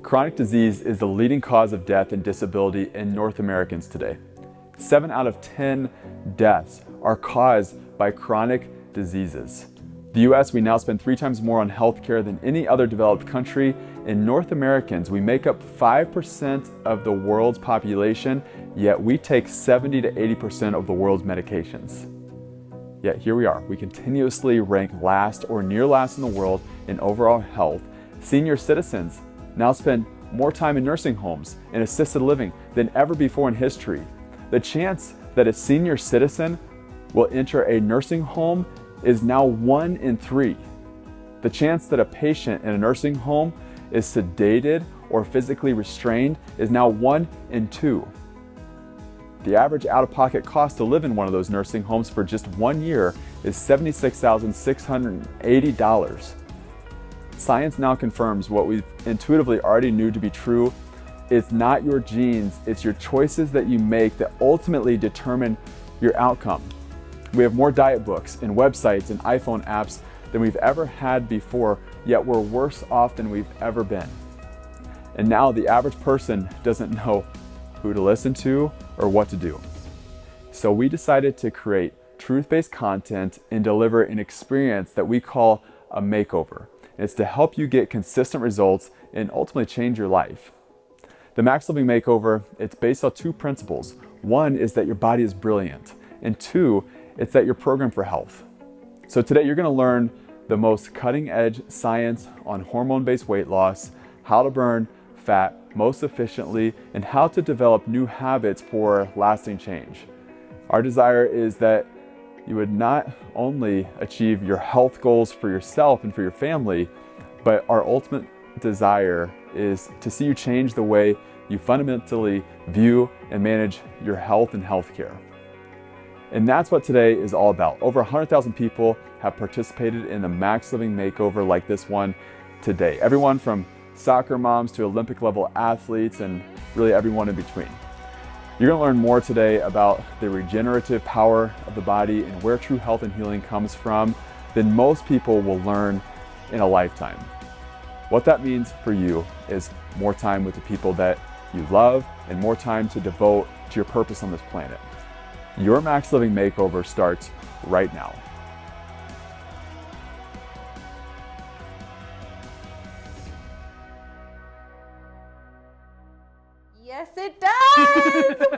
Chronic disease is the leading cause of death and disability in North Americans today. 7 out of 10 deaths are caused by chronic diseases. The US, we now spend 3 times more on healthcare than any other developed country. In North Americans, we make up 5% of the world's population, yet we take 70 to 80% of the world's medications. Yet here we are. We continuously rank last or near last in the world in overall health. Senior citizens now spend more time in nursing homes and assisted living than ever before in history. The chance that a senior citizen will enter a nursing home is now 1 in 3. The chance that a patient in a nursing home is sedated or physically restrained is now 1 in 2. The average out-of-pocket cost to live in one of those nursing homes for just 1 year is $76,680. Science now confirms what we intuitively already knew to be true. It's not your genes, it's your choices that you make that ultimately determine your outcome. We have more diet books and websites and iPhone apps than we've ever had before, yet we're worse off than we've ever been. And now the average person doesn't know who to listen to or what to do. So we decided to create truth-based content and deliver an experience that we call a makeover. It's to help you get consistent results and ultimately change your life. The Max Living Makeover, it's based on 2 principles. 1 is that your body is brilliant, and 2, it's that you're programmed for health. So today you're gonna learn the most cutting-edge science on hormone-based weight loss, how to burn fat most efficiently, and how to develop new habits for lasting change. Our desire is that you would not only achieve your health goals for yourself and for your family, but our ultimate desire is to see you change the way you fundamentally view and manage your health and healthcare. And that's what today is all about. Over 100,000 people have participated in the Max Living Makeover like this one today. Everyone from soccer moms to Olympic level athletes and really everyone in between. You're gonna learn more today about the regenerative power of the body and where true health and healing comes from than most people will learn in a lifetime. What that means for you is more time with the people that you love and more time to devote to your purpose on this planet. Your Max Living Makeover starts right now. Yes, it does! Woo!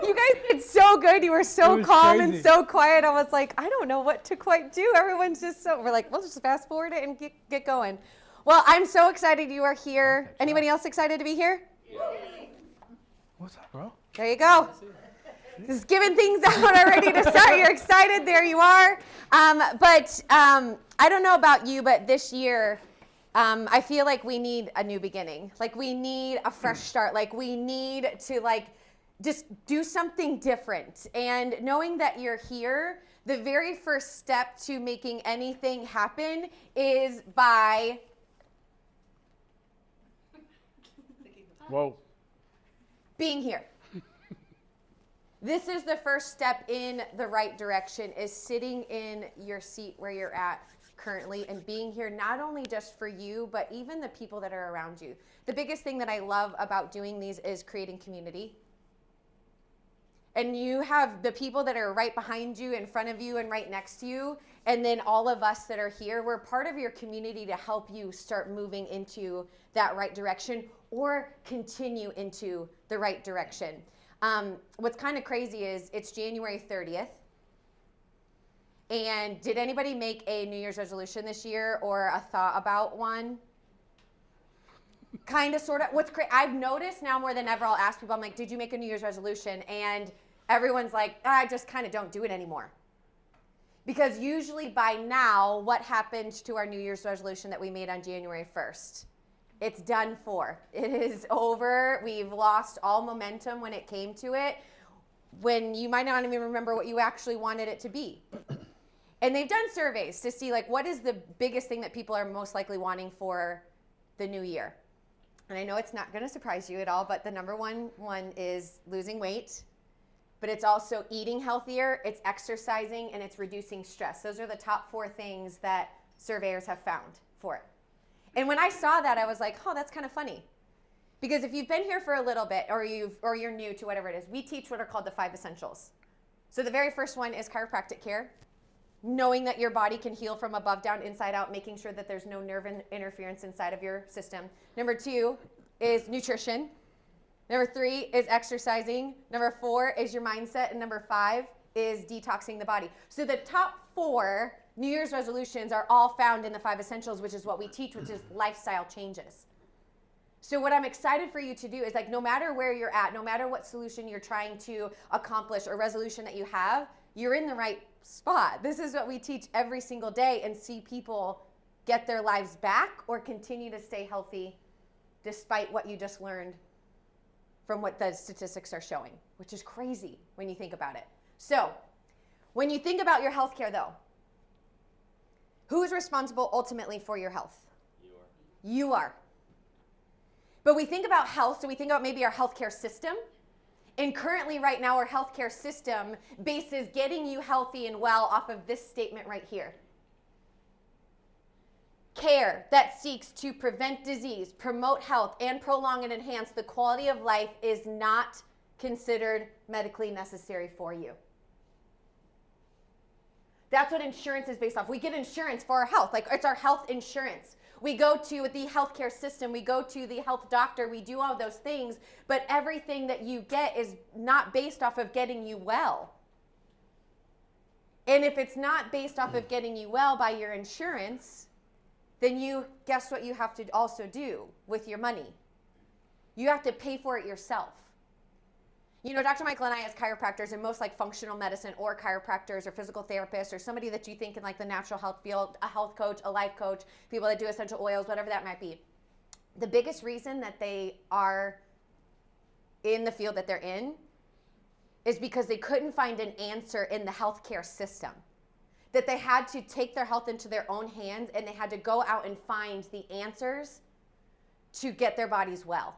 You guys did so good. You were so calm and so quiet. I was like, I don't know what to quite do. Everyone's just so, we're like, we'll just fast forward it and get going. Well, I'm so excited you are here. Anybody else excited to be here? What's up, bro? There you go. Just giving things out already to start. You're excited. There you are. But I don't know about you, but this year, I feel like we need a new beginning. Like we need a fresh start. Like we need to just do something different. And knowing that you're here, the very first step to making anything happen is by being here. This is the first step in the right direction, is sitting in your seat where you're at currently and being here, not only just for you, but even the people that are around you. The biggest thing that I love about doing these is creating community. And you have the people that are right behind you, in front of you, and right next to you. And then all of us that are here, we're part of your community to help you start moving into that right direction or continue into the right direction. What's kind of crazy is it's January 30th. And did anybody make a New Year's resolution this year or a thought about one? Kind of, sort of. What's great, I've noticed now more than ever, I'll ask people, I'm like, did you make a New Year's resolution? And everyone's like, I just kind of don't do it anymore. Because usually by now, what happened to our New Year's resolution that we made on January 1st? It's done for. It is over. We've lost all momentum when it came to it, when you might not even remember what you actually wanted it to be. And they've done surveys to see what is the biggest thing that people are most likely wanting for the new year. And I know it's not going to surprise you at all, but the number one is losing weight, but it's also eating healthier, it's exercising, and it's reducing stress. Those are the top 4 things that surveyors have found for it. And when I saw that, I was like, oh, that's kind of funny. Because if you've been here for a little bit or you're new to whatever it is, we teach what are called the 5 essentials. So the very first one is chiropractic care, knowing that your body can heal from above down, inside out, making sure that there's no nerve interference inside of your system. Number 2 is nutrition. Number 3 is exercising. Number 4 is your mindset. And number 5 is detoxing the body. So the top 4 New Year's resolutions are all found in the 5 essentials, which is what we teach, which is lifestyle changes. So what I'm excited for you to do is, like, no matter where you're at, no matter what solution you're trying to accomplish or resolution that you have, you're in the right spot. This is what we teach every single day and see people get their lives back or continue to stay healthy despite what you just learned from what the statistics are showing, which is crazy when you think about it. So when you think about your healthcare, though, who is responsible ultimately for your health? You are. But we think about health, so we think about maybe our healthcare system. And currently right now our healthcare system bases getting you healthy and well off of this statement right here. Care that seeks to prevent disease, promote health, and prolong and enhance the quality of life is not considered medically necessary for you. That's what insurance is based off. We get insurance for our health. Like, it's our health insurance. We go to the healthcare system. We go to the health doctor. We do all of those things. But everything that you get is not based off of getting you well. And if it's not based off of getting you well by your insurance, then guess what you have to also do with your money? You have to pay for it yourself. You know, Dr. Michael and I, as chiropractors, and most like functional medicine or chiropractors or physical therapists or somebody that you think in like the natural health field, a health coach, a life coach, people that do essential oils, whatever that might be, the biggest reason that they are in the field that they're in is because they couldn't find an answer in the healthcare system. That they had to take their health into their own hands and they had to go out and find the answers to get their bodies well.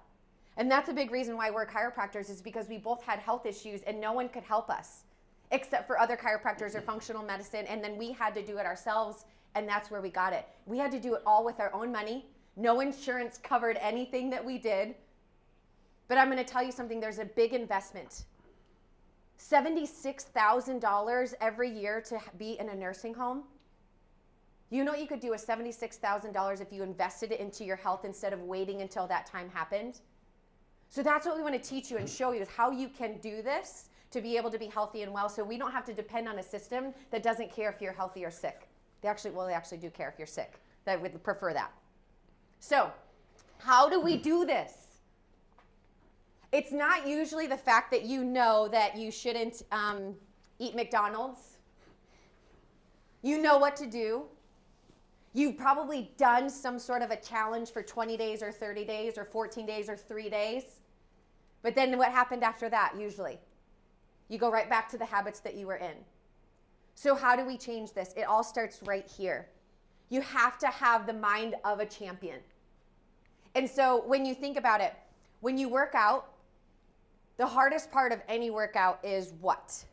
And that's a big reason why we're chiropractors, is because we both had health issues and no one could help us except for other chiropractors or functional medicine. And then we had to do it ourselves, and that's where we got it. We had to do it all with our own money. No insurance covered anything that we did. But I'm going to tell you something, there's a big investment. $76,000 every year to be in a nursing home. You know what you could do with $76,000 if you invested it into your health instead of waiting until that time happened? So that's what we want to teach you and show you, is how you can do this to be able to be healthy and well, so we don't have to depend on a system that doesn't care if you're healthy or sick. They actually do care if you're sick. They would prefer that. So how do we do this? It's not usually the fact that you know that you shouldn't eat McDonald's. You know what to do. You've probably done some sort of a challenge for 20 days or 30 days or 14 days or 3 days. But then what happened after that usually? You go right back to the habits that you were in. So how do we change this? It all starts right here. You have to have the mind of a champion. And so when you think about it, when you work out, the hardest part of any workout is what?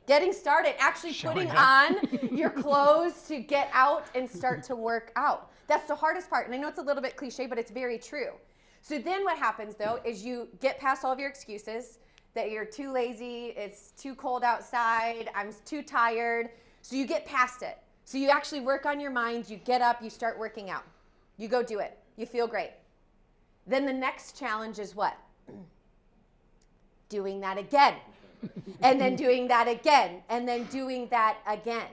Getting started, actually putting on your clothes to get out and start to work out. That's the hardest part. And I know it's a little bit cliche, but it's very true. So then what happens, though, is you get past all of your excuses that you're too lazy, it's too cold outside, I'm too tired. So you get past it. So you actually work on your mind, you get up, you start working out. You go do it. You feel great. Then the next challenge is what? Doing that again. And then doing that again, and then doing that again.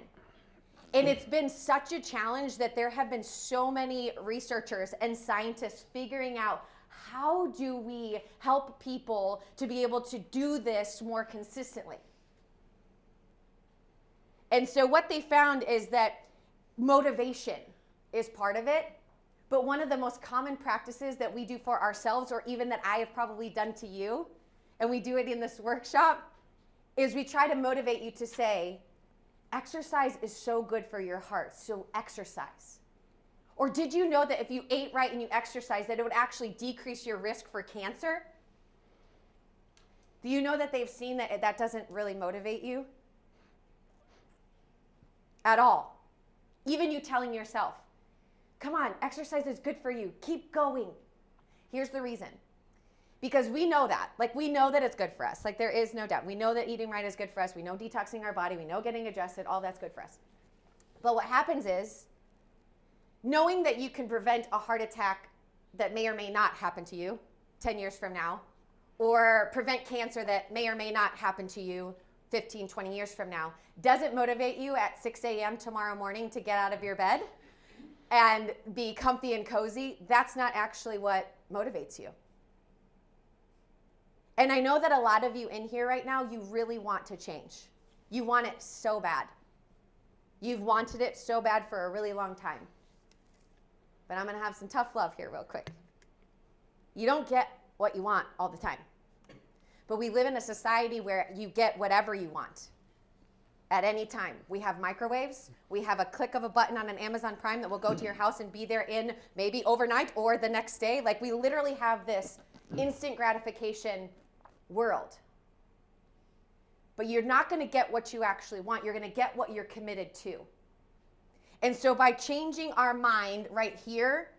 And it's been such a challenge that there have been so many researchers and scientists figuring out, how do we help people to be able to do this more consistently? And so what they found is that motivation is part of it, but one of the most common practices that we do for ourselves, or even that I have probably done to you, and we do it in this workshop, is we try to motivate you to say, exercise is so good for your heart, so exercise. Or did you know that if you ate right and you exercise, that it would actually decrease your risk for cancer? Do you know that they've seen that that doesn't really motivate you at all? Even you telling yourself. come on, exercise is good for you. Keep going. Here's the reason. Because we know that. Like, we know that it's good for us. Like, there is no doubt. We know that eating right is good for us. We know detoxing our body. We know getting adjusted. All that's good for us. But what happens is, knowing that you can prevent a heart attack that may or may not happen to you 10 years from now, or prevent cancer that may or may not happen to you 15, 20 years from now, doesn't motivate you at 6 a.m. tomorrow morning to get out of your bed and be comfy and cozy. That's not actually what motivates you. And I know that a lot of you in here right now, you really want to change. You want it so bad. You've wanted it so bad for a really long time. But I'm going to have some tough love here real quick. You don't get what you want all the time. But we live in a society where you get whatever you want at any time. We have microwaves. We have a click of a button on an Amazon Prime that will go to your house and be there in maybe overnight or the next day. Like, we literally have this instant gratification world. But you're not going to get what you actually want. You're going to get what you're committed to. And so by changing our mind right here,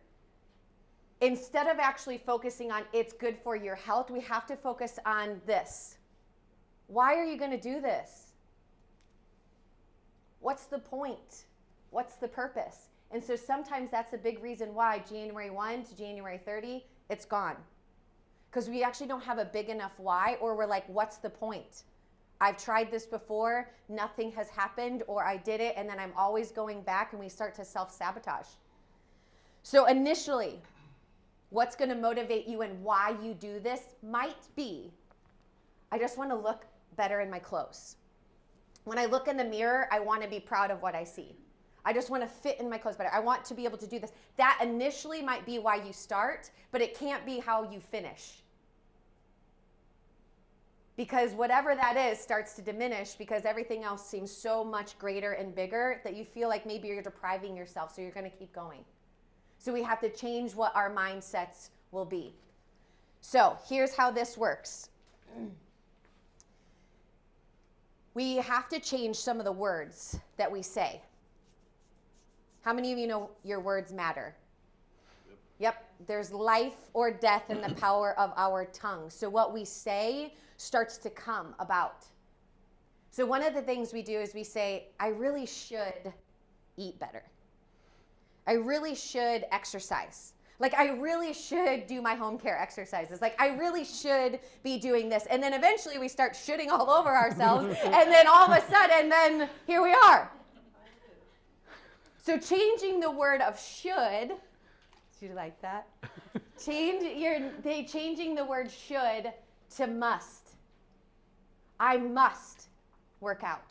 instead of actually focusing on it's good for your health, we have to focus on this. Why are you going to do this? What's the point? What's the purpose? And so sometimes that's a big reason why January 1 to January 30, it's gone. Because we actually don't have a big enough why, or we're like, what's the point? I've tried this before, nothing has happened, or I did it, and then I'm always going back, and we start to self-sabotage. So initially, what's going to motivate you and why you do this might be, I just want to look better in my clothes. When I look in the mirror, I want to be proud of what I see. I just want to fit in my clothes better. I want to be able to do this. That initially might be why you start, but it can't be how you finish. Because whatever that is starts to diminish because everything else seems so much greater and bigger that you feel like maybe you're depriving yourself, so you're going to keep going. So we have to change what our mindsets will be. So here's how this works. We have to change some of the words that we say. How many of you know your words matter? Yep. There's life or death in the power of our tongue. So what we say starts to come about. So one of the things we do is we say, I really should eat better. I really should exercise. Like, I really should do my home care exercises. Like, I really should be doing this. And then eventually we start shitting all over ourselves. And then all of a sudden, then here we are. So changing the word of should, do you like that? Changing the word should to must. I must work out.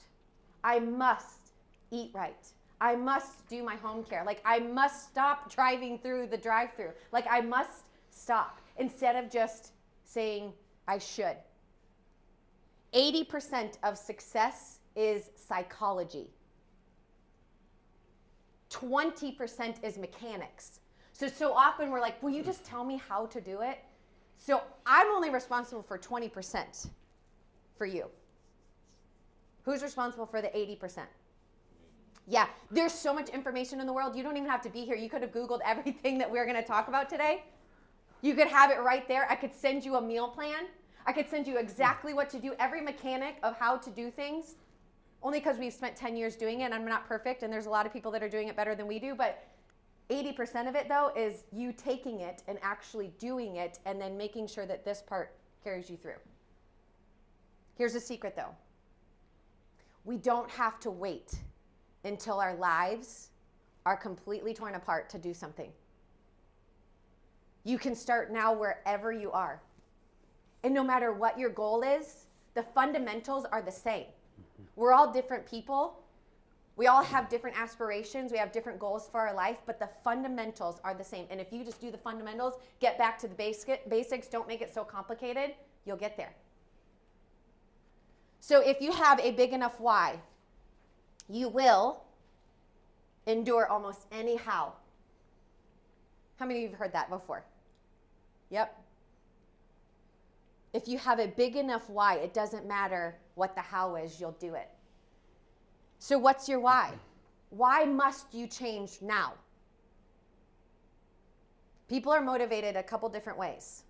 I must eat right. I must do my home care. Like, I must stop driving through the drive-thru. Like, I must stop instead of just saying I should. 80% of success is psychology. 20% is mechanics. So often we're like, will you just tell me how to do it? So I'm only responsible for 20% for you. Who's responsible for the 80%? Yeah, there's so much information in the world. You don't even have to be here. You could have Googled everything that we're going to talk about today. You could have it right there. I could send you a meal plan. I could send you exactly what to do, every mechanic of how to do things, only because we've spent 10 years doing it, and I'm not perfect, and there's a lot of people that are doing it better than we do, but 80% of it, though, is you taking it and actually doing it and then making sure that this part carries you through. Here's the secret, though. We don't have to wait until our lives are completely torn apart to do something. You can start now wherever you are. And no matter what your goal is, the fundamentals are the same. We're all different people. We all have different aspirations. We have different goals for our life, but the fundamentals are the same. And if you just do the fundamentals, get back to the basics, don't make it so complicated, you'll get there. So if you have a big enough why, you will endure almost any how. How many of you have heard that before? Yep. If you have a big enough why, it doesn't matter what the how is, you'll do it. So what's your why? Why must you change now? People are motivated a couple different ways.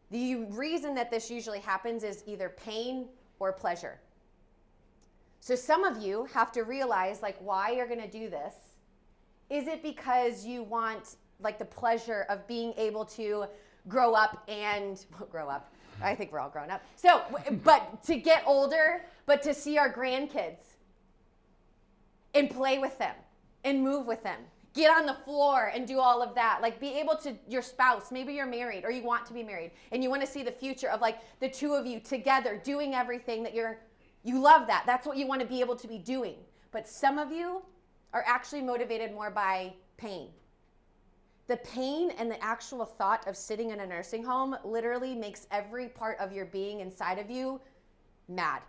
The reason that this usually happens is either pain or pleasure. So some of you have to realize like why you're going to do this. Is it because you want like the pleasure of being able to grow up? I think we're all grown up. So, but to get older, but to see our grandkids and play with them and move with them. Get on the floor and do all of that. Like be able to, your spouse, maybe you're married or you want to be married and you want to see the future of like the two of you together doing everything that you love that. That's what you want to be able to be doing. But some of you are actually motivated more by pain. The pain and the actual thought of sitting in a nursing home literally makes every part of your being inside of you mad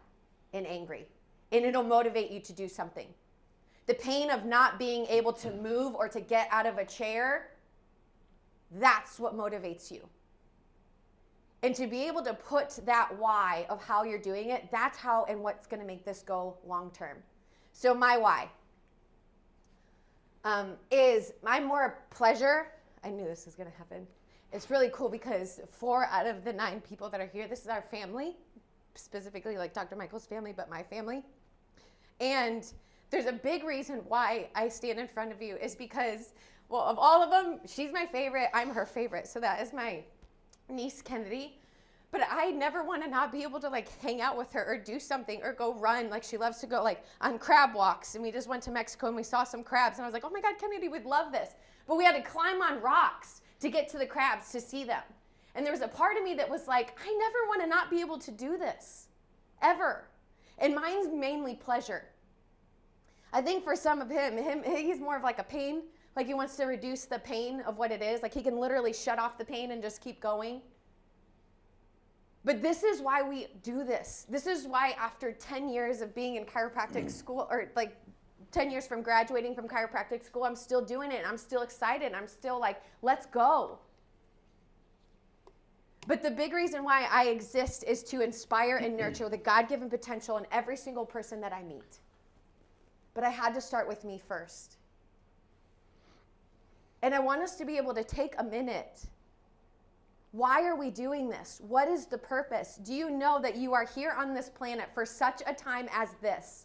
and angry. And it'll motivate you to do something. The pain of not being able to move or to get out of a chair, that's what motivates you. And to be able to put that why of how you're doing it, that's how and what's going to make this go long term. So my why is I'm more pleasure. I knew this was going to happen. It's really cool because 4 out of the 9 people that are here, this is our family, specifically like Dr. Michael's family, but my family. And there's a big reason why I stand in front of you is because, well, of all of them, she's my favorite. I'm her favorite. So that is my niece, Kennedy. But I never want to not be able to like hang out with her or do something or go run. Like she loves to go like on crab walks. And we just went to Mexico and we saw some crabs. And I was like, oh my God, Kennedy would love this. But we had to climb on rocks to get to the crabs to see them. And there was a part of me that was like, I never want to not be able to do this, ever. And mine's mainly pleasure. I think for some of him, he's more of like a pain. Like he wants to reduce the pain of what it is. Like he can literally shut off the pain and just keep going. But this is why we do this. This is why after 10 years of being in chiropractic school, or like 10 years from graduating from chiropractic school, I'm still doing it. And I'm still excited. I'm still like, let's go. But the big reason why I exist is to inspire and nurture the God-given potential in every single person that I meet. But I had to start with me first. And I want us to be able to take a minute. Why are we doing this? What is the purpose? Do you know that you are here on this planet for such a time as this?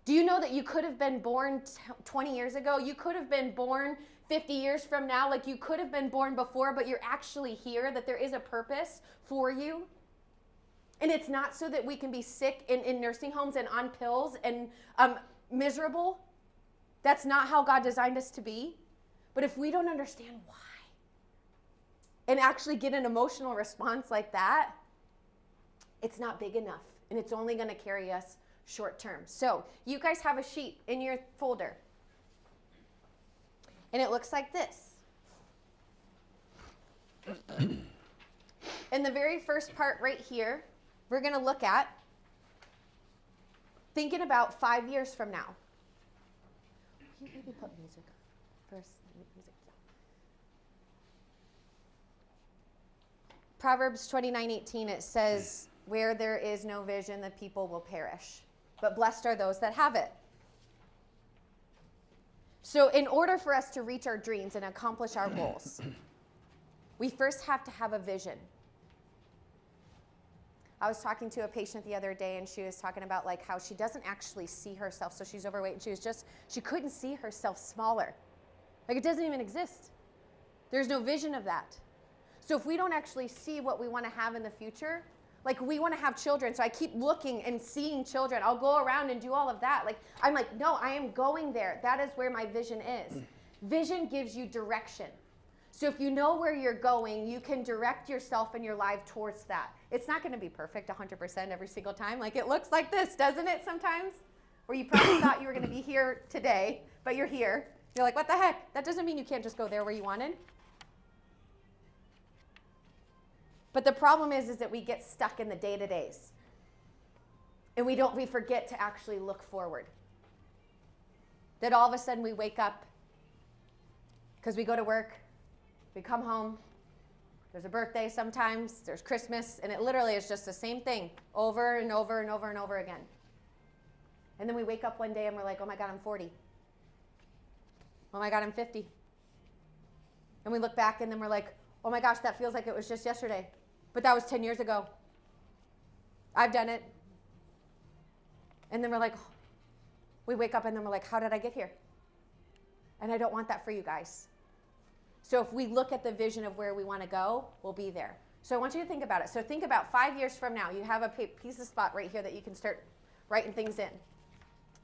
Do you know that you could have been born 20 years ago? You could have been born 50 years from now. Like you could have been born before, but you're actually here, that there is a purpose for you. And it's not so that we can be sick in nursing homes and on pills and miserable. That's not how God designed us to be. But if we don't understand why and actually get an emotional response like that, it's not big enough. And it's only going to carry us short term. So you guys have a sheet in your folder. And it looks like this. In the very first part right here, we're going to look at thinking about 5 years from now. Can you maybe put music first? Music. Proverbs 29:18, it says, where there is no vision, the people will perish. But blessed are those that have it. So in order for us to reach our dreams and accomplish our goals, we first have to have a vision. I was talking to a patient the other day and she was talking about like how she doesn't actually see herself. So she's overweight and she couldn't see herself smaller. Like it doesn't even exist. There's no vision of that. So if we don't actually see what we want to have in the future, like we want to have children. So I keep looking and seeing children. I'll go around and do all of that. Like I'm like, no, I am going there. That is where my vision is. Vision gives you direction. So if you know where you're going, you can direct yourself and your life towards that. It's not going to be perfect 100% every single time. Like it looks like this, doesn't it sometimes? Where you probably thought you were going to be here today, but you're here. You're like, what the heck? That doesn't mean you can't just go there where you wanted. But the problem is that we get stuck in the day-to-days. And we forget to actually look forward. That all of a sudden we wake up because we go to work, we come home, there's a birthday sometimes, there's Christmas, and it literally is just the same thing over and over and over and over again. And then we wake up one day and we're like, oh my God, I'm 40. Oh my God, I'm 50. And we look back and then we're like, oh my gosh, that feels like it was just yesterday. But that was 10 years ago. I've done it. And then we're like, we wake up and then we're like, how did I get here? And I don't want that for you guys. So if we look at the vision of where we want to go, we'll be there. So I want you to think about it. So think about 5 years from now. You have a piece of spot right here that you can start writing things in.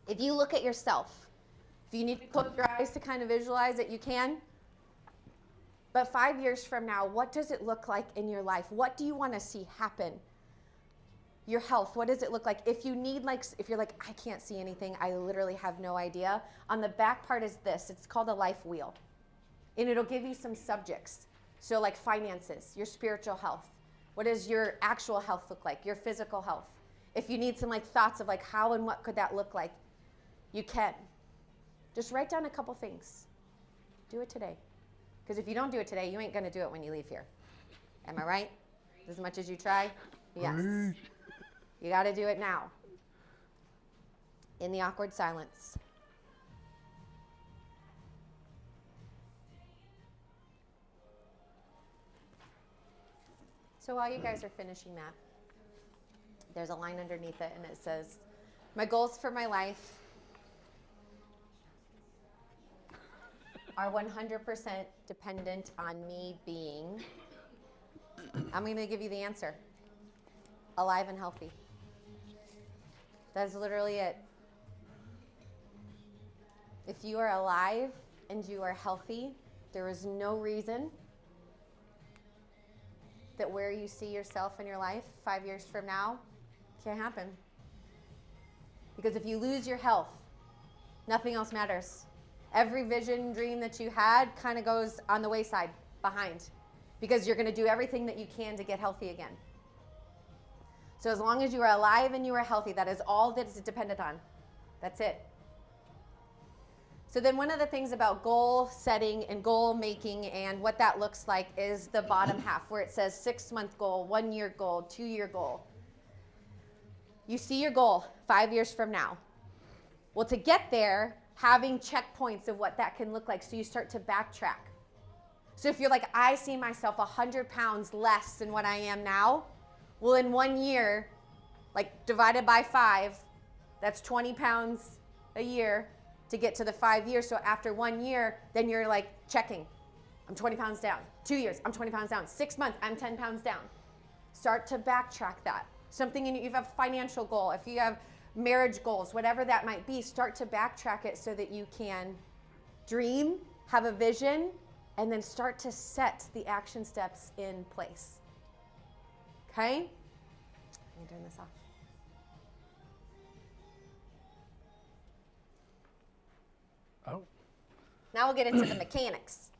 If you look at yourself, if you need to close your eyes to kind of visualize it, you can. But 5 years from now, what does it look like in your life? What do you want to see happen? Your health, what does it look like? If you need, if you're like, I can't see anything, I literally have no idea. On the back part is this. It's called a life wheel. And it'll give you some subjects. So like finances, your spiritual health. What does your actual health look like? Your physical health. If you need some thoughts of how and what could that look like, you can. Just write down a couple things. Do it today. Because if you don't do it today, you ain't going to do it when you leave here. Am I right? As much as you try? Yes. You got to do it now. In the awkward silence. So while you guys are finishing that, there's a line underneath it and it says, my goals for my life are 100% dependent on me being, I'm going to give you the answer, alive and healthy. That's literally it. If you are alive and you are healthy, there is no reason that where you see yourself in your life 5 years from now can't happen. Because if you lose your health, nothing else matters. Every vision, dream that you had kind of goes on the wayside behind because you're going to do everything that you can to get healthy again. So as long as you are alive and you are healthy, that is all that is dependent on. That's it. So then one of the things about goal setting and goal making and what that looks like is the bottom half where it says 6-month goal, 1-year goal, 2-year goal. You see your goal 5 years from now. Well, to get there, having checkpoints of what that can look like so you start to backtrack. So if you're like, I see myself 100 pounds less than what I am now, well, in 1 year, divided by 5, that's 20 pounds a year to get to the 5 years. So after 1 year, then you're checking. I'm 20 pounds down. 2 years, I'm 20 pounds down. 6 months, I'm 10 pounds down. Start to backtrack that. Something if you have a financial goal, if you have marriage goals, whatever that might be, start to backtrack it so that you can dream, have a vision, and then start to set the action steps in place. Okay? Let me turn this off. Oh. Now we'll get into the mechanics.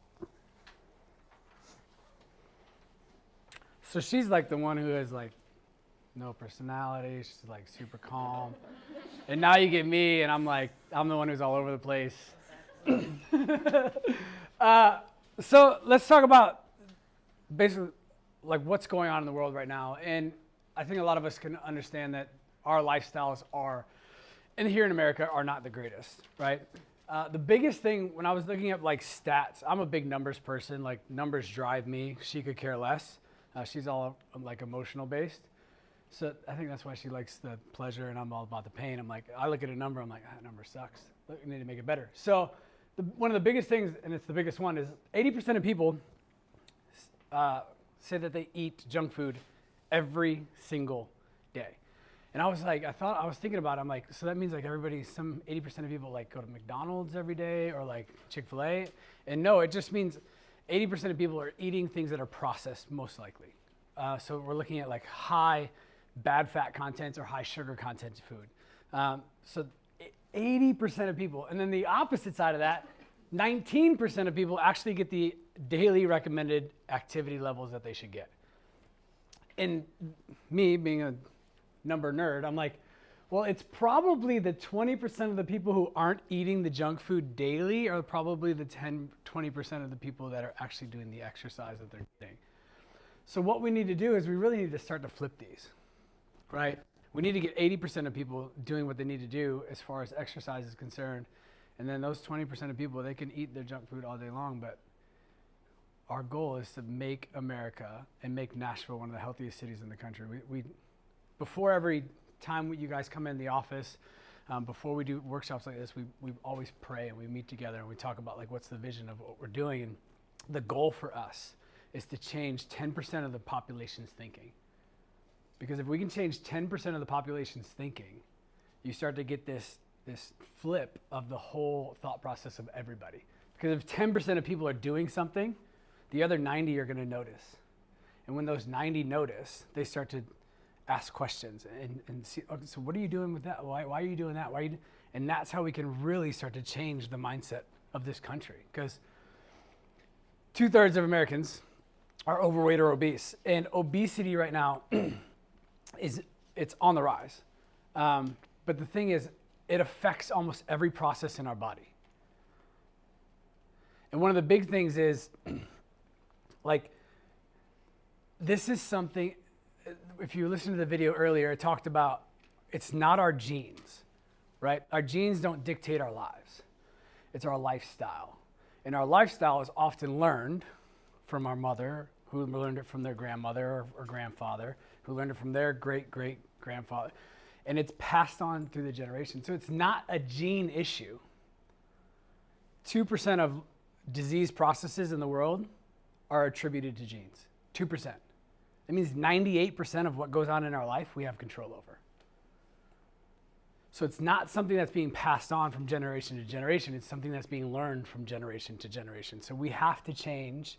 So she's the one who has no personality. She's super calm. And now you get me, and I'm the one who's all over the place. So let's talk about basically what's going on in the world right now. And I think a lot of us can understand that our lifestyles and here in America, are not the greatest, right? The biggest thing, when I was looking at stats, I'm a big numbers person. Numbers drive me. She could care less. She's all emotional based. So I think that's why she likes the pleasure and I'm all about the pain. I look at a number, that number sucks. Look, we need to make it better. So one of the biggest things, and it's the biggest one, is 80% of people say that they eat junk food every single day. And I was thinking about it, so that means some 80% of people go to McDonald's every day or Chick-fil-A. And no, it just means 80% of people are eating things that are processed, most likely. So we're looking at high bad fat content or high sugar content food. So 80% of people, and then the opposite side of that, 19% of people actually get the daily recommended activity levels that they should get. And me being a number nerd, I'm well, it's probably the 20% of the people who aren't eating the junk food daily are probably the 20% of the people that are actually doing the exercise that they're doing. So what we need to do is we really need to start to flip these, right? We need to get 80% of people doing what they need to do as far as exercise is concerned. And then those 20% of people, they can eat their junk food all day long, but our goal is to make America and make Nashville one of the healthiest cities in the country. We before every time you guys come in the office, before we do workshops like this, we always pray and we meet together and we talk about like what's the vision of what we're doing. And the goal for us is to change 10% of the population's thinking. Because if we can change 10% of the population's thinking, you start to get this flip of the whole thought process of everybody. Because if 10% of people are doing something, the other 90 are going to notice. And when those 90 notice, they start to ask questions and see, okay, so what are you doing with that? Why are you doing that? And that's how we can really start to change the mindset of this country. Because 2/3 of Americans are overweight or obese. And obesity right now it's on the rise. But the thing is, it affects almost every process in our body. And one of the big things is, like, this is something, if you listen to the video earlier, it talked about it's not our genes, right? Our genes don't dictate our lives. It's our lifestyle. And our lifestyle is often learned from our mother, who learned it from their grandmother or grandfather, who learned it from their great-great-grandfather. And it's passed on through the generation. So it's not a gene issue. 2% of disease processes in the world are attributed to genes. 2%. That means 98% of what goes on in our life we have control over. So it's not something that's being passed on from generation to generation. It's something that's being learned from generation to generation. So we have to change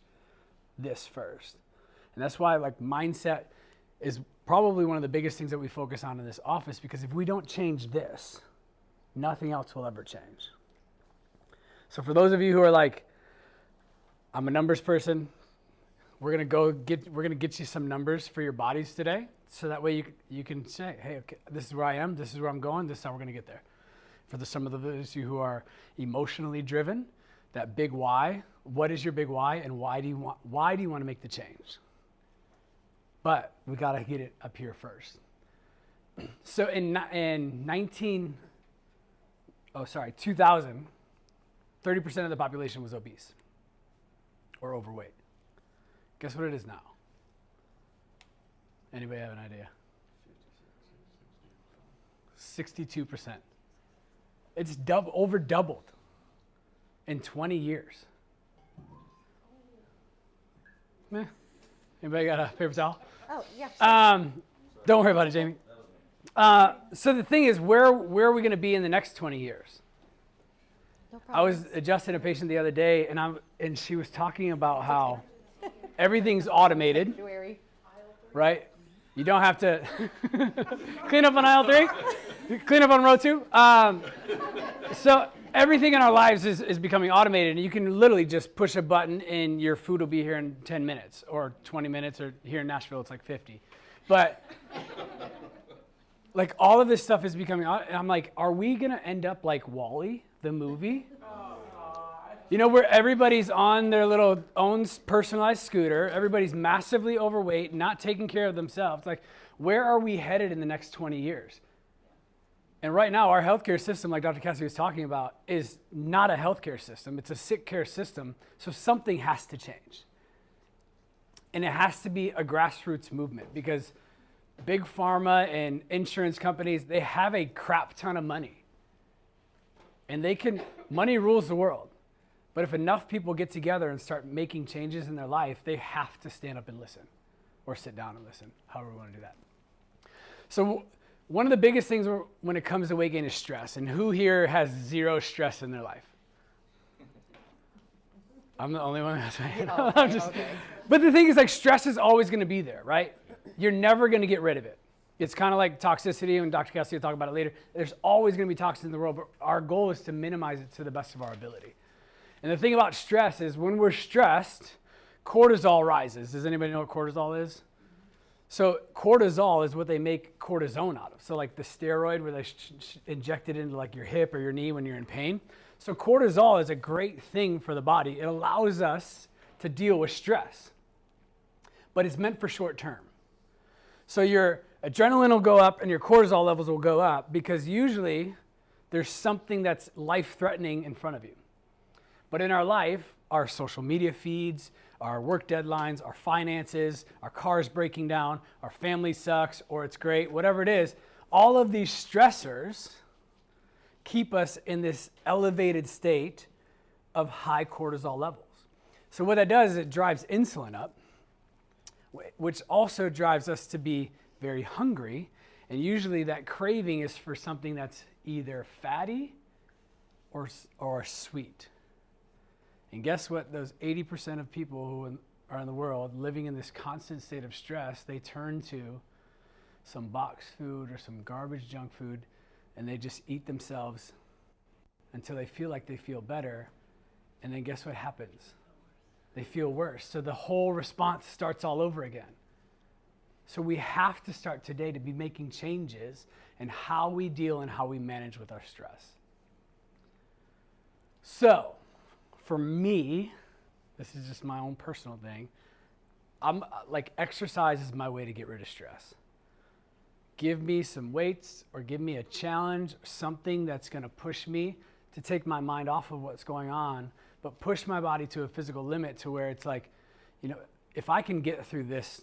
this first. And that's why, like, mindset is probably one of the biggest things that we focus on in this office, because if we don't change this, nothing else will ever change. So for those of you who are like, I'm a numbers person, we're gonna get you some numbers for your bodies today, so that way you can say, hey, okay, this is where I am, this is where I'm going, this is how we're gonna get there. For some of those of you who are emotionally driven, that big why, what is your big why, and why do you want to make the change? But we gotta get it up here first. So in 2000, 30% of the population was obese or overweight. Guess what it is now? Anybody have an idea? 62%. It's over doubled in 20 years. Anybody got a paper towel? Oh, yeah. Sure. Don't worry about it, Jamie. So the thing is, where are we going to be in the next 20 years? No I was adjusting a patient the other day, and she was talking about how everything's automated, right? You don't have to clean up on aisle 3, clean up on row 2. So everything in our lives is becoming automated, and you can literally just push a button and your food will be here in 10 minutes or 20 minutes, or here in Nashville it's like 50. But like, all of this stuff is becoming, and I'm like, are we gonna end up like WALL-E, the movie? You know, where everybody's on their little own personalized scooter, everybody's massively overweight, not taking care of themselves. Like, where are we headed in the next 20 years? And right now, our healthcare system, like Dr. Cassidy was talking about, is not a healthcare system. It's a sick care system. So something has to change. And it has to be a grassroots movement, because big pharma and insurance companies, they have a crap ton of money. And money rules the world. But if enough people get together and start making changes in their life, they have to stand up and listen, or sit down and listen, however we want to do that. So one of the biggest things when it comes to weight gain is stress. And who here has zero stress in their life? I'm the only one that's saying. Okay. But the thing is, like, stress is always going to be there, right? You're never going to get rid of it. It's kind of like toxicity, and Dr. Cassidy will talk about it later. There's always going to be toxins in the world, but our goal is to minimize it to the best of our ability. And the thing about stress is, when we're stressed, cortisol rises. Does anybody know what cortisol is? So cortisol is what they make cortisone out of. So like the steroid where they inject it into like your hip or your knee when you're in pain. So cortisol is a great thing for the body. It allows us to deal with stress, but it's meant for short term. So your adrenaline will go up and your cortisol levels will go up, because usually there's something that's life-threatening in front of you. But in our life, our social media feeds, our work deadlines, our finances, our cars breaking down, our family sucks, or it's great, whatever it is, all of these stressors keep us in this elevated state of high cortisol levels. So what that does is it drives insulin up, which also drives us to be very hungry. And usually that craving is for something that's either fatty or sweet. And guess what? Those 80% of people who are in the world living in this constant state of stress, they turn to some box food or some garbage junk food, and they just eat themselves until they feel like they feel better. And then guess what happens? They feel worse. So the whole response starts all over again. So we have to start today to be making changes in how we deal and how we manage with our stress. So for me, this is just my own personal thing. I'm like, exercise is my way to get rid of stress. Give me some weights or give me a challenge, something that's going to push me to take my mind off of what's going on, but push my body to a physical limit to where it's like, you know, if I can get through this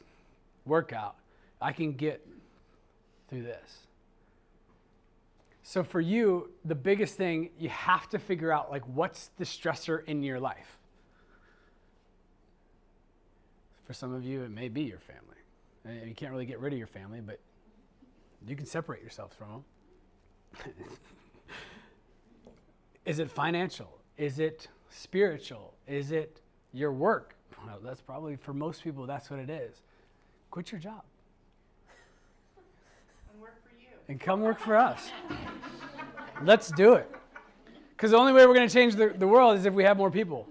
workout, I can get through this. So for you, the biggest thing, you have to figure out, like, what's the stressor in your life? For some of you, it may be your family. And you can't really get rid of your family, but you can separate yourself from them. Is it financial? Is it spiritual? Is it your work? Well, that's probably, for most people, that's what it is. Quit your job. And work for you. And come work for us. Let's do it. Because the only way we're going to change the world is if we have more people.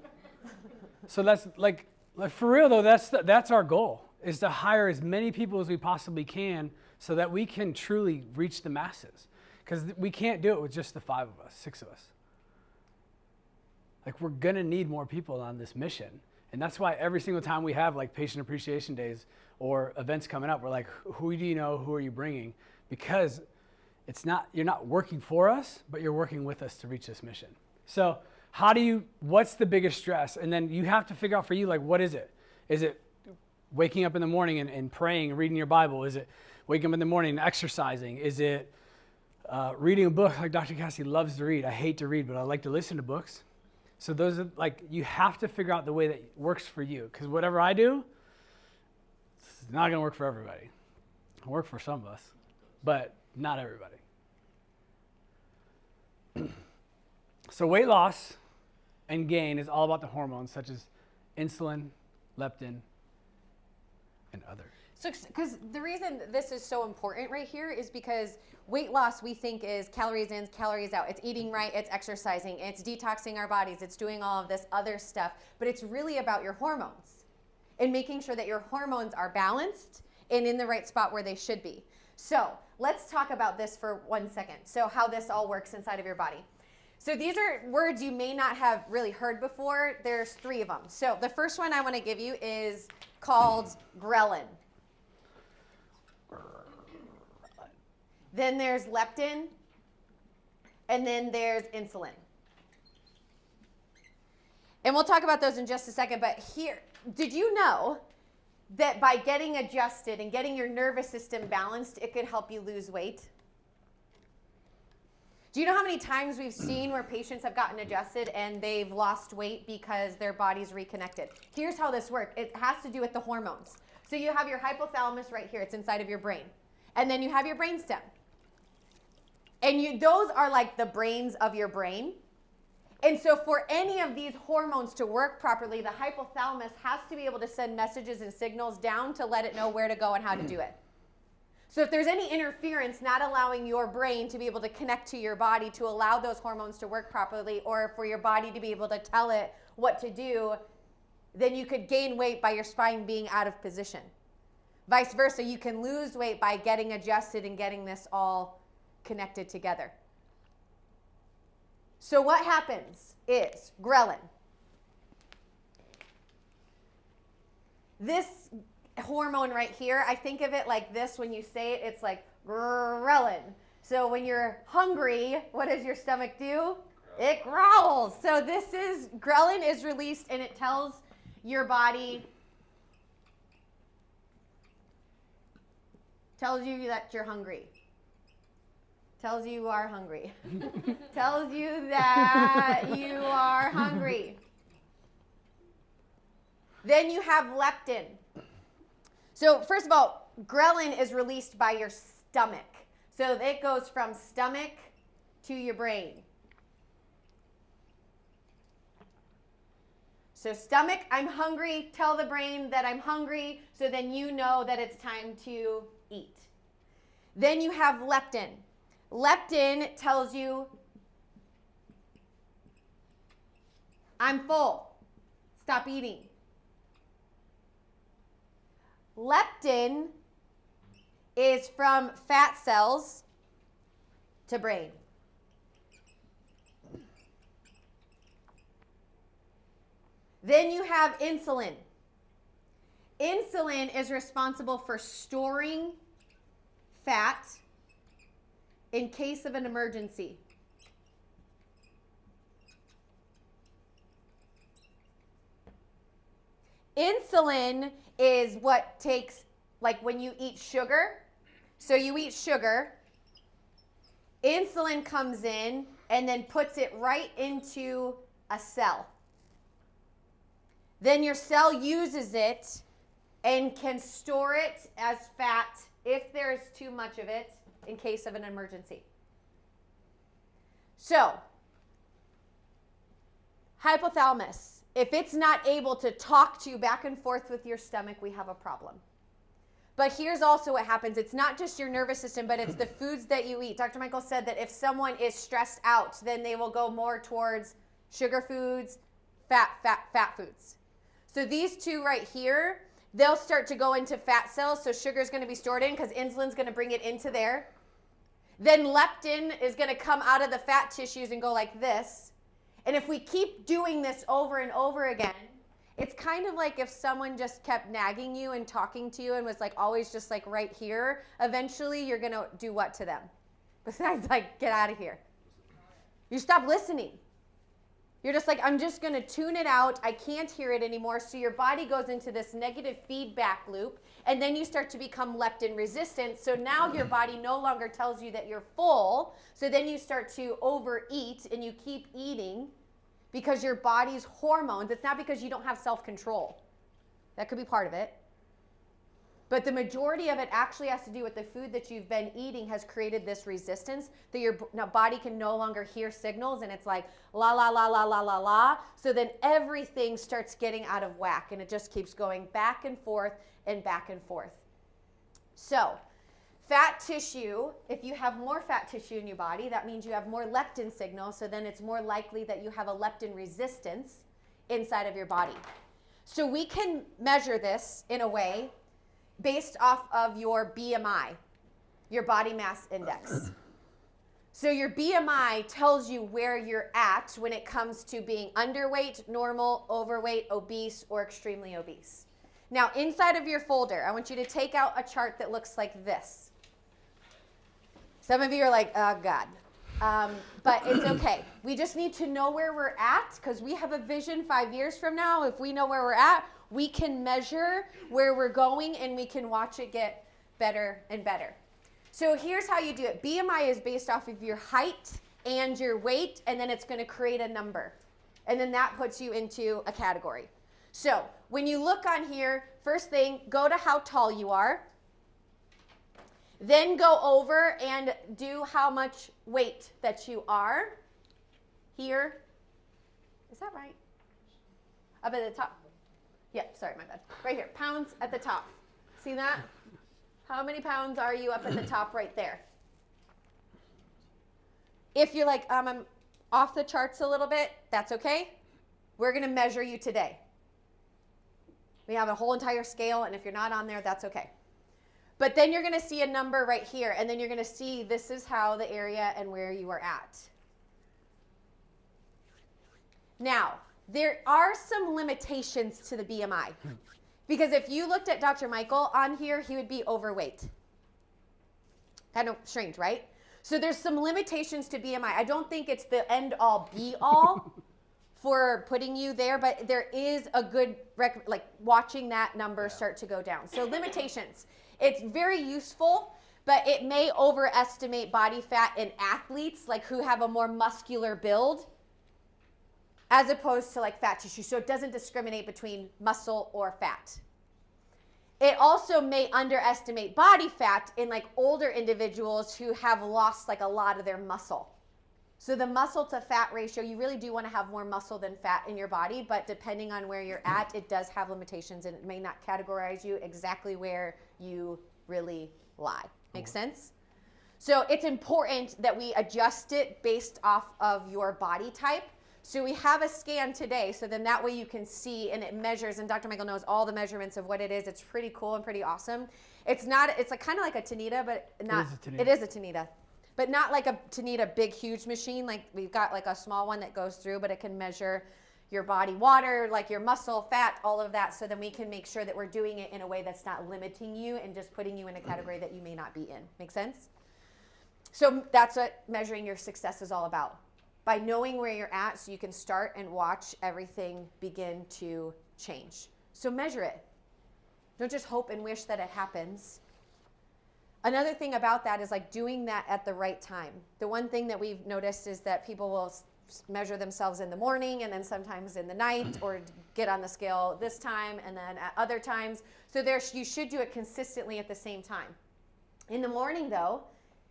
So that's like for real though, that's our goal, is to hire as many people as we possibly can so that we can truly reach the masses. Because we can't do it with just the 5 of us, 6 of us. Like, we're going to need more people on this mission. And that's why every single time we have like patient appreciation days or events coming up, we're like, who do you know? Who are you bringing? Because you're not working for us, but you're working with us to reach this mission. So what's the biggest stress? And then you have to figure out for you, like, what is it? Is it waking up in the morning and praying and reading your Bible? Is it waking up in the morning and exercising? Is it reading a book like Dr. Cassie loves to read? I hate to read, but I like to listen to books. So those are, like, you have to figure out the way that works for you. Because whatever I do, it's not going to work for everybody. It'll work for some of us, but not everybody. So weight loss and gain is all about the hormones such as insulin, leptin, and others. So, because the reason this is so important right here is because weight loss we think is calories in, calories out. It's eating right, it's exercising, it's detoxing our bodies, it's doing all of this other stuff. But it's really about your hormones and making sure that your hormones are balanced and in the right spot where they should be. So let's talk about this for 1 second. So how this all works inside of your body. So these are words you may not have really heard before. There's 3 of them. So the first one I want to give you is called Ghrelin. Then there's leptin, and then there's insulin. And we'll talk about those in just a second, but here, did you know that by getting adjusted and getting your nervous system balanced, it could help you lose weight? Do you know how many times we've seen where patients have gotten adjusted and they've lost weight because their body's reconnected? Here's how this works. It has to do with the hormones. So you have your hypothalamus right here. It's inside of your brain. And then you have your brainstem. And those are like the brains of your brain. And so for any of these hormones to work properly, the hypothalamus has to be able to send messages and signals down to let it know where to go and how to do it. So if there's any interference not allowing your brain to be able to connect to your body to allow those hormones to work properly, or for your body to be able to tell it what to do, then you could gain weight by your spine being out of position. Vice versa, you can lose weight by getting adjusted and getting this all connected together. So what happens is ghrelin. This hormone right here, I think of it like this. When you say it, it's like ghrelin. So when you're hungry, what does your stomach do? It growls. So this is, ghrelin is released and it tells your body, tells you that you're hungry. Tells you are hungry. Tells you that you are hungry. Then you have leptin. So first of all, ghrelin is released by your stomach. So it goes from stomach to your brain. So stomach, I'm hungry, tell the brain that I'm hungry, so then you know that it's time to eat. Then you have leptin. Leptin tells you, I'm full, stop eating. Leptin is from fat cells to brain. Then you have insulin. Insulin is responsible for storing fat in case of an emergency. Insulin is what takes, like when you eat sugar. So you eat sugar, insulin comes in and then puts it right into a cell. Then your cell uses it and can store it as fat if there is too much of it in case of an emergency. So, hypothalamus, if it's not able to talk to you back and forth with your stomach, we have a problem. But here's also what happens. It's not just your nervous system, but it's the foods that you eat. Dr. Michael said that if someone is stressed out, then they will go more towards sugar foods, fat foods. So these two right here, they'll start to go into fat cells. So sugar is going to be stored in because insulin's going to bring it into there. Then leptin is going to come out of the fat tissues and go like this. And if we keep doing this over and over again, it's kind of like if someone just kept nagging you and talking to you and was like always just like right here, eventually you're going to do what to them? Besides like, get out of here. You stop listening. You're just like, I'm just going to tune it out. I can't hear it anymore. So your body goes into this negative feedback loop, and then you start to become leptin resistant. So now your body no longer tells you that you're full. So then you start to overeat, and you keep eating because your body's hormones, it's not because you don't have self-control. That could be part of it. But the majority of it actually has to do with the food that you've been eating has created this resistance that your body can no longer hear signals, and it's like la, la, la, la, la, la, la. So then everything starts getting out of whack, and it just keeps going back and forth and back and forth. So fat tissue, if you have more fat tissue in your body, that means you have more leptin signal, so then it's more likely that you have a leptin resistance inside of your body. So we can measure this in a way based off of your BMI, your body mass index. So your BMI tells you where you're at when it comes to being underweight, normal, overweight, obese, or extremely obese. Now, inside of your folder, I want you to take out a chart that looks like this. Some of you are like, oh, God. But it's okay. We just need to know where we're at because we have a vision 5 years from now. If we know where we're at, we can measure where we're going and we can watch it get better and better. So here's how you do it. BMI is based off of your height and your weight, and then it's going to create a number. And then that puts you into a category. So when you look on here, first thing, go to how tall you are. Then go over and do how much weight that you are. Here. Is that right? Up at the top. Yep, sorry, my bad. Right here, pounds at the top. See that? How many pounds are you up at the top right there? If you're like, I'm off the charts a little bit, that's okay. We're going to measure you today. We have a whole entire scale, and if you're not on there, that's okay. But then you're going to see a number right here, and then you're going to see this is how the area and where you are at. Now, there are some limitations to the BMI. Because if you looked at Dr. Michael on here, he would be overweight. Kind of strange, right? So there's some limitations to BMI. I don't think it's the end all be all for putting you there, but there is a good, like watching that number start to go down. So limitations. It's very useful, but it may overestimate body fat in athletes, like who have a more muscular build, as opposed to like fat tissue. So it doesn't discriminate between muscle or fat. It also may underestimate body fat in like older individuals who have lost like a lot of their muscle. So the muscle to fat ratio, you really do want to have more muscle than fat in your body, but depending on where you're at, it does have limitations and it may not categorize you exactly where you really lie. Make sense? So it's important that we adjust it based off of your body type. So we have a scan today, so then that way you can see and it measures, and Dr. Michael knows all the measurements of what it is. It's pretty cool and pretty awesome. It's like kind of like a Tanita, but not. It is a Tanita, but not like a Tanita big huge machine. Like we've got like a small one that goes through, but it can measure your body water, like your muscle, fat, all of that. So then we can make sure that we're doing it in a way that's not limiting you and just putting you in a category that you may not be in. Make sense? So that's what measuring your success is all about. By knowing where you're at so you can start and watch everything begin to change. So measure it. Don't just hope and wish that it happens. Another thing about that is like doing that at the right time. The one thing that we've noticed is that people will measure themselves in the morning and then sometimes in the night, or get on the scale this time and then at other times. So you should do it consistently at the same time. In the morning though,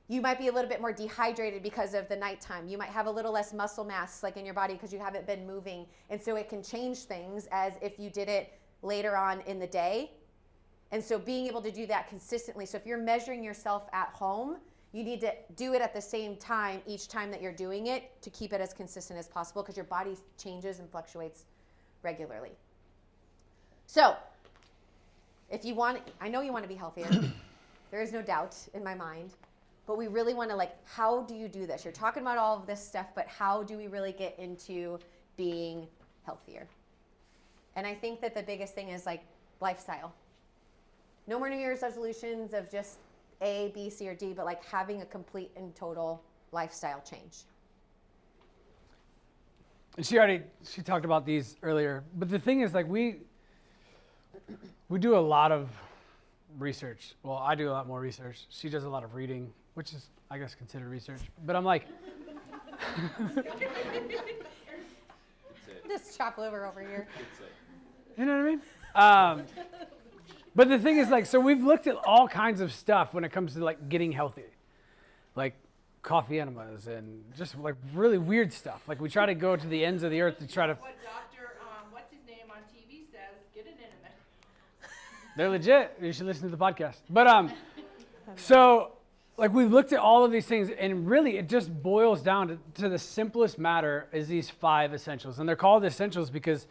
you might be a little bit more dehydrated because of the nighttime. You might have a little less muscle mass like in your body because you haven't been moving. And so it can change things as if you did it later on in the day. And so being able to do that consistently. So if you're measuring yourself at home, you need to do it at the same time each time that you're doing it to keep it as consistent as possible because your body changes and fluctuates regularly. So if you want, I know you want to be healthier. There is no doubt in my mind. But we really want to like, how do you do this? You're talking about all of this stuff, but how do we really get into being healthier? And I think that the biggest thing is like lifestyle. No more New Year's resolutions of just A, B, C, or D, but like having a complete and total lifestyle change. And she talked about these earlier, but the thing is like we do a lot of research. Well, I do a lot more research. She does a lot of reading, which is, I guess, considered research. But I'm like, Just chop liver over here. you know what I mean? But the thing is like, so we've looked at all kinds of stuff when it comes to like getting healthy, like coffee enemas and just like really weird stuff. Like we try to go to the ends of the earth to try to. What Dr. What's his name on TV says, get an enema. They're legit. You should listen to the podcast. But so like we've looked at all of these things, and really it just boils down to the simplest matter is these 5 essentials. And they're called essentials because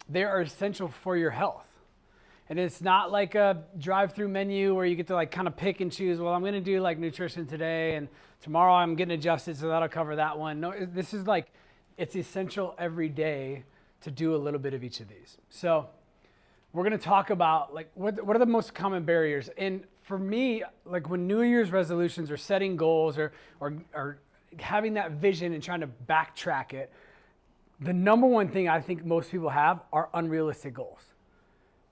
they are essential for your health. And it's not like a drive-through menu where you get to like kind of pick and choose, well, I'm going to do like nutrition today and tomorrow I'm getting adjusted, so that'll cover that one. No, this is like, it's essential every day to do a little bit of each of these. So we're going to talk about like what are the most common barriers. And for me, like when New Year's resolutions or setting goals or having that vision and trying to backtrack it, the number one thing I think most people have are unrealistic goals.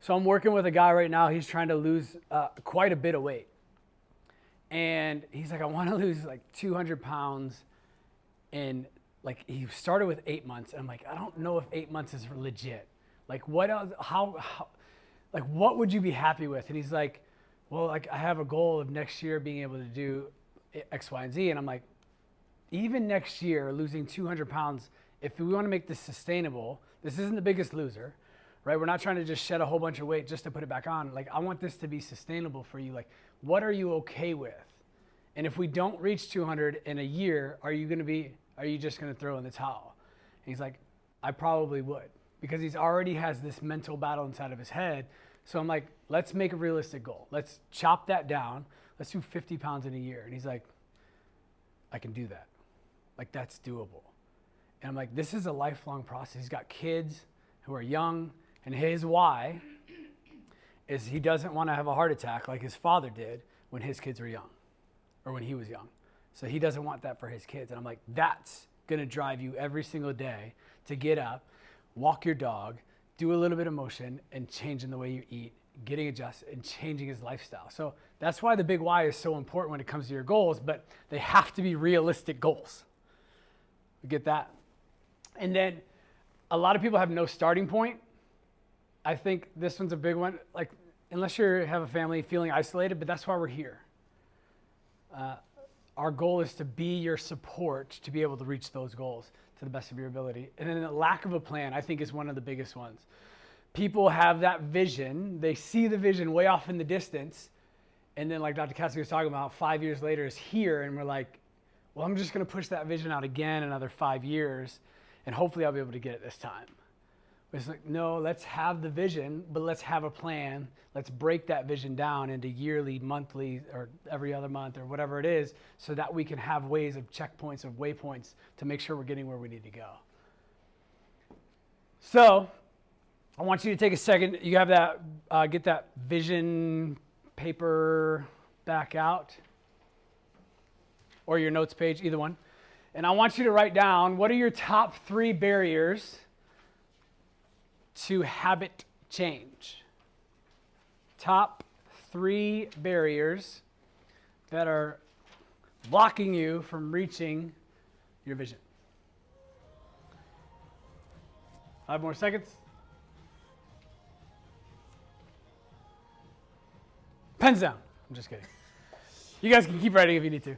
So I'm working with a guy right now, he's trying to lose quite a bit of weight. And he's like, I want to lose like 200 pounds. And like he started with 8 months. And I'm like, I don't know if 8 months is legit. Like what else, how like what would you be happy with? And he's like, well, like I have a goal of next year being able to do X, Y, and Z. And I'm like, even next year, losing 200 pounds, if we want to make this sustainable, this isn't the biggest loser, right? We're not trying to just shed a whole bunch of weight just to put it back on. Like, I want this to be sustainable for you. Like, what are you okay with? And if we don't reach 200 in a year, are you just going to throw in the towel? And he's like, I probably would, because he's already has this mental battle inside of his head. So I'm like, let's make a realistic goal. Let's chop that down. Let's do 50 pounds in a year. And he's like, I can do that. Like, that's doable. And I'm like, this is a lifelong process. He's got kids who are young, and his why is he doesn't want to have a heart attack like his father did when his kids were young, or when he was young. So he doesn't want that for his kids. And I'm like, that's going to drive you every single day to get up, walk your dog, do a little bit of motion, and changing the way you eat, getting adjusted, and changing his lifestyle. So that's why the big why is so important when it comes to your goals, but they have to be realistic goals. We get that? And then a lot of people have no starting point. I think this one's a big one. Like, unless you have a family feeling isolated, but that's why we're here. Our goal is to be your support to be able to reach those goals to the best of your ability. And then the lack of a plan, I think, is one of the biggest ones. People have that vision. They see the vision way off in the distance. And then, like Dr. Cassidy was talking about, 5 years later is here. And we're like, well, I'm just going to push that vision out again another 5 years. And hopefully I'll be able to get it this time. But it's like, no, let's have the vision, but let's have a plan. Let's break that vision down into yearly, monthly, or every other month, or whatever it is, so that we can have ways of checkpoints, of waypoints to make sure we're getting where we need to go. So I want you to take a second. You have that, get that vision paper back out, or your notes page, either one. And I want you to write down, what are your top 3 barriers to habit change? Top 3 barriers that are blocking you from reaching your vision. 5 more seconds. Pens down. I'm just kidding. You guys can keep writing if you need to.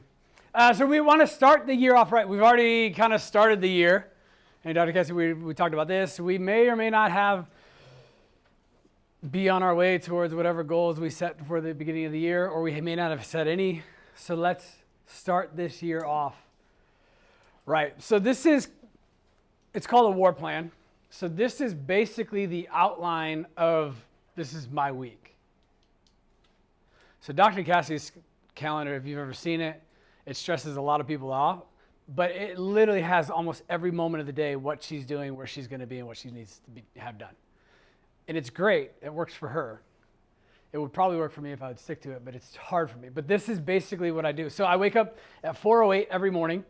So we want to start the year off right. We've already kind of started the year. And Dr. Cassie, we talked about this. We may or may not be on our way towards whatever goals we set for the beginning of the year, or we may not have set any. So let's start this year off right. So it's called a war plan. So this is basically the outline of, this is my week. So Dr. Cassie's calendar, if you've ever seen it, it stresses a lot of people off. But it literally has almost every moment of the day what she's doing, where she's going to be, and what she needs to have done. And it's great. It works for her. It would probably work for me if I would stick to it, but it's hard for me. But this is basically what I do. So I wake up at 4:08 every morning,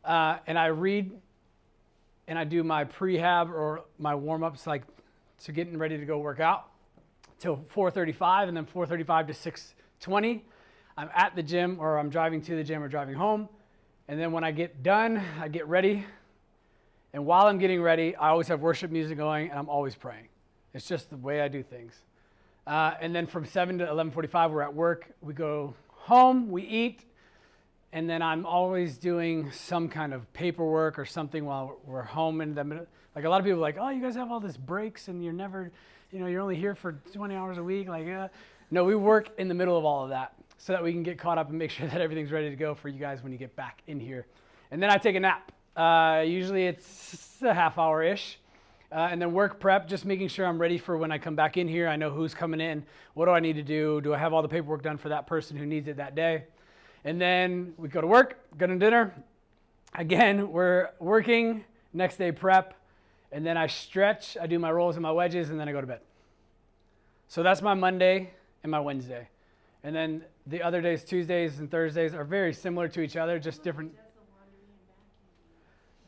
and I read, and I do my prehab or my warm-ups, like to getting ready to go work out, till 4:35, and then 4:35 to 6:20. I'm at the gym, or I'm driving to the gym or driving home. And then when I get done, I get ready. And while I'm getting ready, I always have worship music going, and I'm always praying. It's just the way I do things. And then from 7 to 11:45, we're at work. We go home, we eat, and then I'm always doing some kind of paperwork or something while we're home. And like a lot of people are like, oh, you guys have all this breaks, and you're never, you're only here for 20 hours a week. Like, no, we work in the middle of all of that, so that we can get caught up and make sure that everything's ready to go for you guys when you get back in here. And then I take a nap. Usually it's a half hour-ish. And then work prep, just making sure I'm ready for when I come back in here. I know who's coming in. What do I need to do? Do I have all the paperwork done for that person who needs it that day? And then we go to work, go to dinner. Again, we're working, next day prep. And then I stretch, I do my rolls and my wedges, and then I go to bed. So that's my Monday and my Wednesday. And then the other days, Tuesdays and Thursdays, are very similar to each other, just different.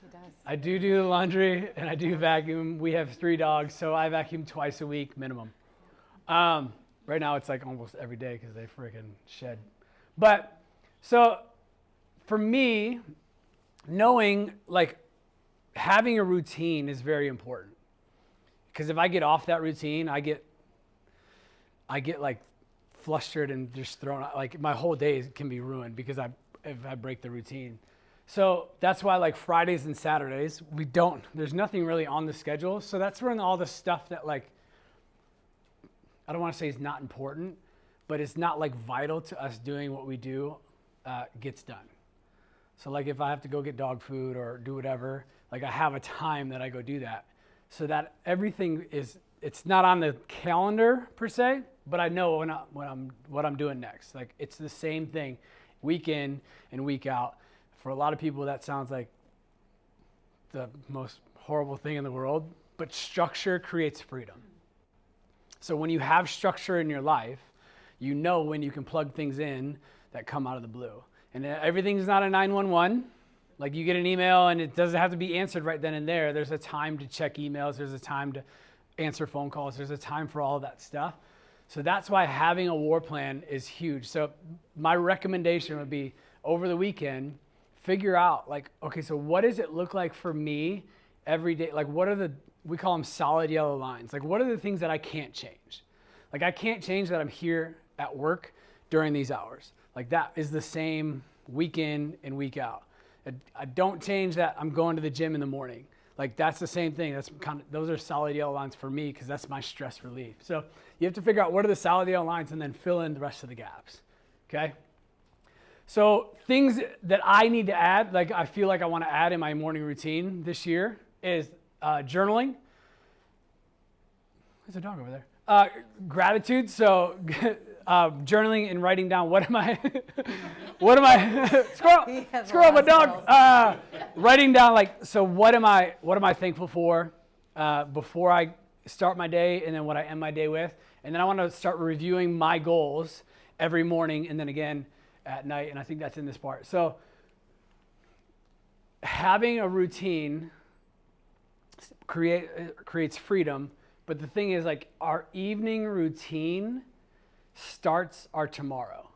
He does. I do the laundry, and I do vacuum. We have 3 dogs, so I vacuum twice a week minimum. Right now it's like almost every day because they freaking shed. But so for me, knowing, like, having a routine is very important. Because if I get off that routine, I get like flustered and just thrown out. Like, my whole day can be ruined because if I break the routine. So that's why, like, Fridays and Saturdays, there's nothing really on the schedule. So that's when all the stuff that, like, I don't want to say is not important, but it's not, like, vital to us doing what we do, gets done. So, like, if I have to go get dog food or do whatever, like, I have a time that I go do that. So that everything it's not on the calendar per se, but I know what I'm doing next. Like, it's the same thing week in and week out. For a lot of people, that sounds like the most horrible thing in the world, but structure creates freedom. So when you have structure in your life, you know when you can plug things in that come out of the blue. And everything's not a 911. Like you get an email and it doesn't have to be answered right then and there. There's a time to check emails. There's a time to answer phone calls. There's a time for all of that stuff. So that's why having a war plan is huge. So my recommendation would be over the weekend, figure out like, okay, so what does it look like for me every day? Like what are we call them solid yellow lines. Like what are the things that I can't change? Like I can't change that I'm here at work during these hours. Like that is the same week in and week out. I don't change that I'm going to the gym in the morning. Like that's the same thing. Those are solid yellow lines for me because that's my stress relief. So you have to figure out what are the solid yellow lines and then fill in the rest of the gaps. Okay? So things that I need to add, like I feel like I want to add in my morning routine this year is journaling. There's a dog over there. Gratitude. So journaling and writing down what am I squirrel my dog. Writing down like, so what am I thankful for before I start my day and then what I end my day with. And then I want to start reviewing my goals every morning and then again at night. And I think that's in this part. So having a routine creates freedom. But the thing is like our evening routine starts our tomorrow.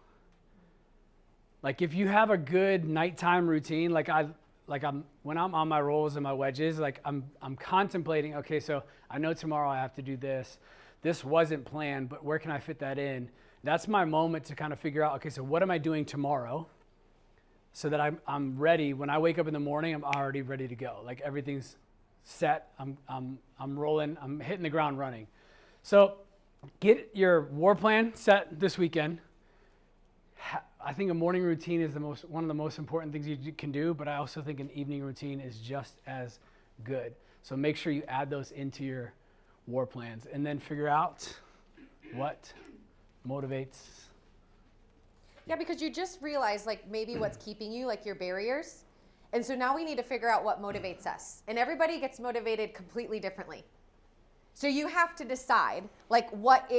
Like if you have a good nighttime routine, when I'm on my rolls and my wedges, like I'm contemplating, okay, so I know tomorrow I have to do this. This wasn't planned, but where can I fit that in? That's my moment to kind of figure out, okay, so what am I doing tomorrow so that I'm ready. When I wake up in the morning, I'm already ready to go. Like everything's set. I'm rolling. I'm hitting the ground running. So get your war plan set this weekend. I think a morning routine is one of the most important things you can do, but I also think an evening routine is just as good. So make sure you add those into your war plans and then figure out what motivates. Yeah, because you just realize like maybe what's keeping you, like your barriers. And so now we need to figure out what motivates us. And everybody gets motivated completely differently. So you have to decide like what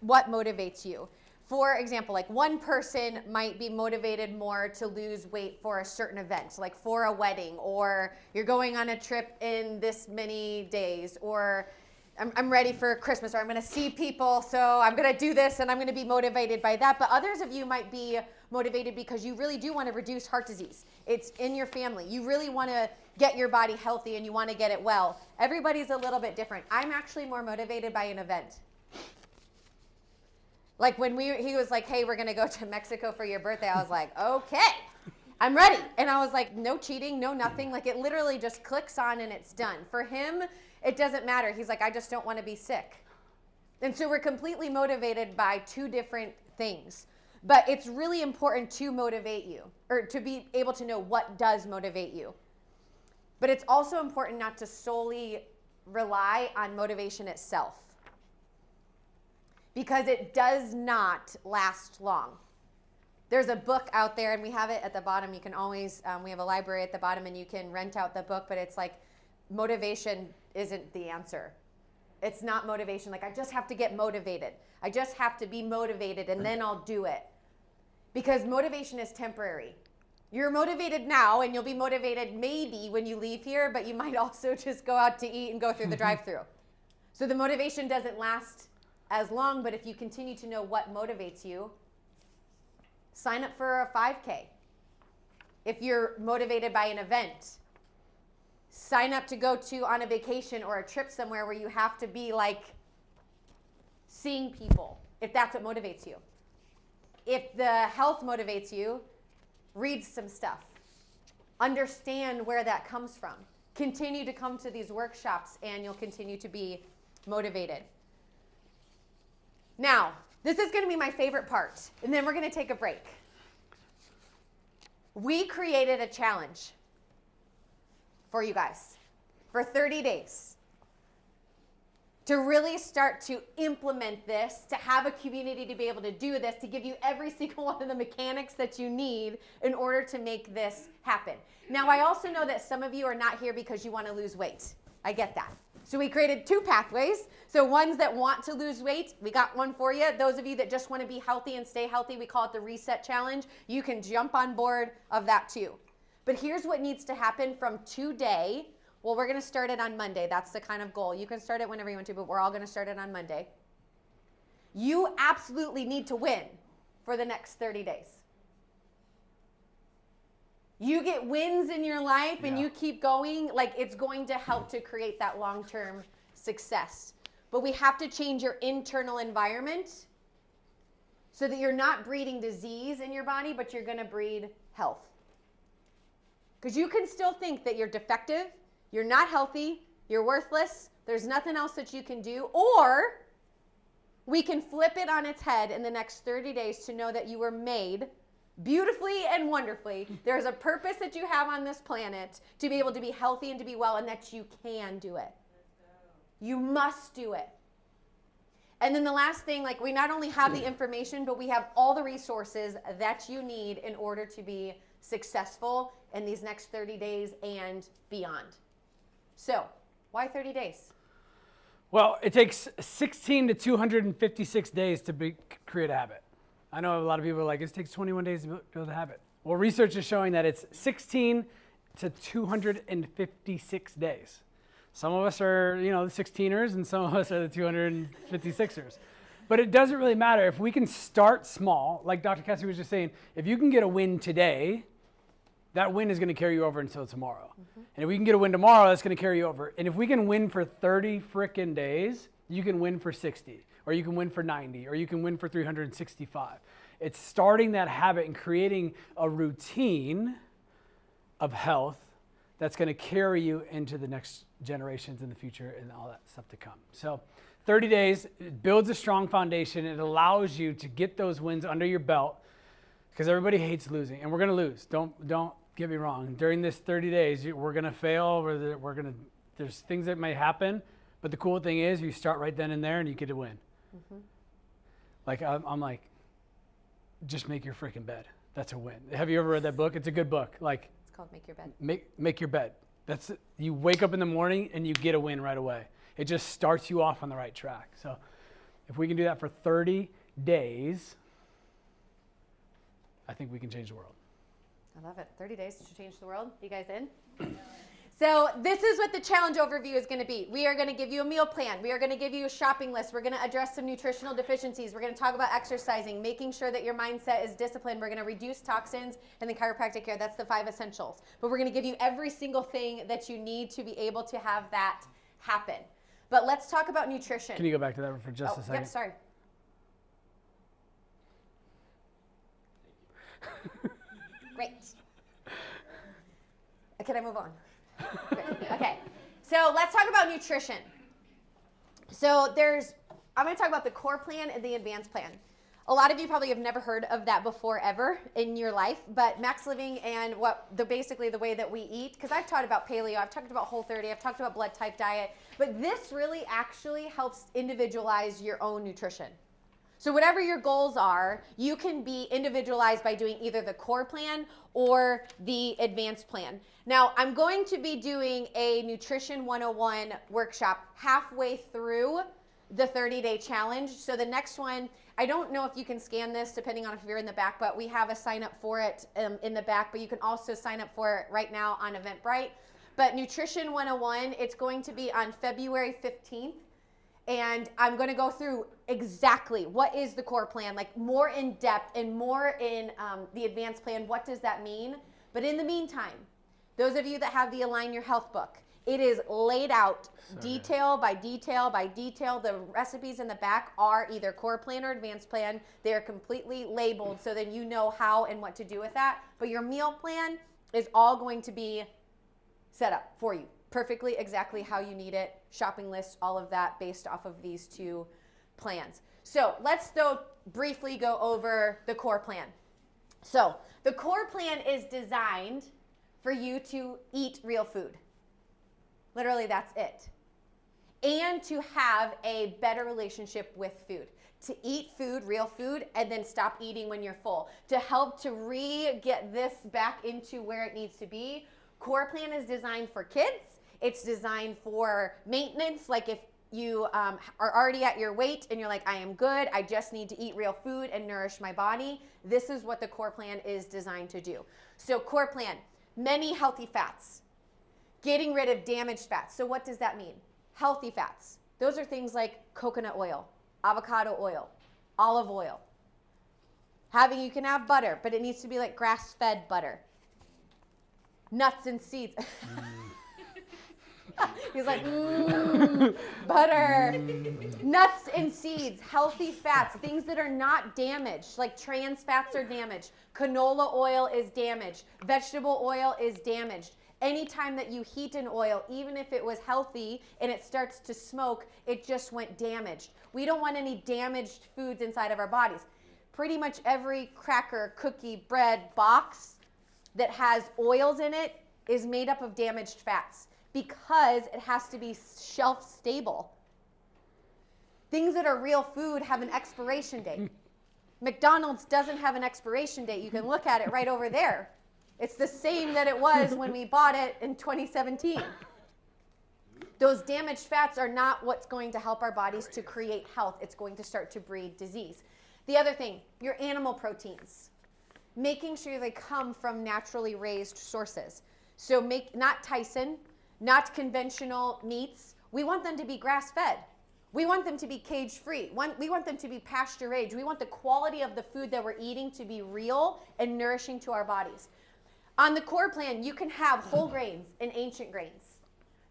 motivates you. For example, like one person might be motivated more to lose weight for a certain event, like for a wedding, or you're going on a trip in this many days, or I'm ready for Christmas, or I'm going to see people, so I'm going to do this, and I'm going to be motivated by that. But others of you might be motivated because you really do want to reduce heart disease. It's in your family. You really want to get your body healthy, and you want to get it well. Everybody's a little bit different. I'm actually more motivated by an event. Like when he was like, hey, we're going to go to Mexico for your birthday. I was like, okay, I'm ready. And I was like, no cheating, no nothing. Like it literally just clicks on and it's done. For him, it doesn't matter. He's like, I just don't want to be sick. And so we're completely motivated by two different things. But it's really important to motivate you, or to be able to know what does motivate you. But it's also important not to solely rely on motivation itself, because it does not last long. There's a book out there, and we have it at the bottom. You can always, we have a library at the bottom, and you can rent out the book, but it's like, motivation isn't the answer. It's not motivation. Like, I just have to get motivated. I just have to be motivated, and then I'll do it. Because motivation is temporary. You're motivated now, and you'll be motivated maybe when you leave here, but you might also just go out to eat and go through the drive-thru. So the motivation doesn't last as long, but if you continue to know what motivates you, sign up for a 5K. If you're motivated by an event, sign up to go on a vacation or a trip somewhere where you have to be like seeing people, if that's what motivates you. If the health motivates you, read some stuff. Understand where that comes from. Continue to come to these workshops and you'll continue to be motivated. Now, this is going to be my favorite part, and then we're going to take a break. We created a challenge for you guys for 30 days to really start to implement this, to have a community to be able to do this, to give you every single one of the mechanics that you need in order to make this happen. Now, I also know that some of you are not here because you want to lose weight. I get that. So we created 2 pathways. So ones that want to lose weight, we got one for you. Those of you that just want to be healthy and stay healthy, we call it the Reset Challenge. You can jump on board of that too. But here's what needs to happen from today. Well, we're going to start it on Monday. That's the kind of goal. You can start it whenever you want to, but we're all going to start it on Monday. You absolutely need to win for the next 30 days. You get wins in your life and you keep going, like it's going to help to create that long-term success. But we have to change your internal environment so that you're not breeding disease in your body, but you're going to breed health. Because you can still think that you're defective, you're not healthy, you're worthless, there's nothing else that you can do, or we can flip it on its head in the next 30 days to know that you were made beautifully and wonderfully. There's a purpose that you have on this planet to be able to be healthy and to be well, and that you can do it. You must do it. And then the last thing, like we not only have the information, but we have all the resources that you need in order to be successful in these next 30 days and beyond. So, why 30 days? Well, it takes 16 to 256 days to create a habit. I know a lot of people are like, it takes 21 days to build a habit. Well, research is showing that it's 16 to 256 days. Some of us are, the 16ers, and some of us are the 256ers. But it doesn't really matter. If we can start small, like Dr. Cassie was just saying, if you can get a win today, that win is going to carry you over until tomorrow. Mm-hmm. And if we can get a win tomorrow, that's going to carry you over. And if we can win for 30 frickin' days, you can win for 60, or you can win for 90, or you can win for 365. It's starting that habit and creating a routine of health that's going to carry you into the next generations in the future and all that stuff to come. So 30 days, it builds a strong foundation. It allows you to get those wins under your belt, because everybody hates losing, and we're going to lose. Don't get me wrong. During this 30 days, we're going to fail. There's things that may happen, but the cool thing is you start right then and there and you get to win. Mm-hmm. Like I'm like, just make your freaking bed. That's a win. Have you ever read that book? It's a good book. Like it's called Make Your Bed. Make your bed. That's it. You wake up in the morning and you get a win right away. It just starts you off on the right track. So if we can do that for 30 days, I think we can change the world. I love it. 30 days to change the world. You guys in? So this is what the challenge overview is going to be. We are going to give you a meal plan. We are going to give you a shopping list. We're going to address some nutritional deficiencies. We're going to talk about exercising, making sure that your mindset is disciplined. We're going to reduce toxins and then chiropractic care. That's the 5 essentials. But we're going to give you every single thing that you need to be able to have that happen. But let's talk about nutrition. Can you go back to that for just a second? Yep, sorry. Great. Can I move on? Okay. So let's talk about nutrition. So I'm going to talk about the core plan and the advanced plan. A lot of you probably have never heard of that before ever in your life, but Max Living and basically the way that we eat, because I've taught about paleo, I've talked about Whole30, I've talked about blood type diet, but this really actually helps individualize your own nutrition. So whatever your goals are, you can be individualized by doing either the core plan or the advanced plan. Now, I'm going to be doing a Nutrition 101 workshop halfway through the 30-day challenge. So the next one, I don't know if you can scan this depending on if you're in the back, but we have a sign up for it in the back, but you can also sign up for it right now on Eventbrite. But Nutrition 101, it's going to be on February 15th. And I'm going to go through exactly what is the core plan, like more in depth and more in the advanced plan. What does that mean? But in the meantime, those of you that have the Align Your Health book, it is laid out detail by detail by detail. The recipes in the back are either core plan or advanced plan. They are completely labeled so that you know how and what to do with that. But your meal plan is all going to be set up for you. Perfectly exactly how you need it, shopping list, all of that based off of these 2 plans. So let's briefly go over the core plan. So the core plan is designed for you to eat real food. Literally, that's it. And to have a better relationship with food. To eat food, real food, and then stop eating when you're full. To help to get this back into where it needs to be. Core plan is designed for kids. It's designed for maintenance, like if you are already at your weight and you're like, I am good, I just need to eat real food and nourish my body. This is what the core plan is designed to do. So core plan, many healthy fats, getting rid of damaged fats. So what does that mean? Healthy fats. Those are things like coconut oil, avocado oil, olive oil. You can have butter, but it needs to be like grass-fed butter. Nuts and seeds. He's like, butter. Nuts and seeds, healthy fats, things that are not damaged, like trans fats are damaged. Canola oil is damaged. Vegetable oil is damaged. Anytime that you heat an oil, even if it was healthy and it starts to smoke, it just went damaged. We don't want any damaged foods inside of our bodies. Pretty much every cracker, cookie, bread box that has oils in it is made up of damaged fats because it has to be shelf stable. Things that are real food have an expiration date. McDonald's doesn't have an expiration date. You can look at it right over there. It's the same that it was when we bought it in 2017. Those damaged fats are not what's going to help our bodies to create health. It's going to start to breed disease. The other thing, your animal proteins. Making sure they come from naturally raised sources. So not Tyson, not conventional meats. We want them to be grass-fed. We want them to be cage-free. We want them to be pasture-raised. We want the quality of the food that we're eating to be real and nourishing to our bodies. On the core plan, you can have whole grains and ancient grains,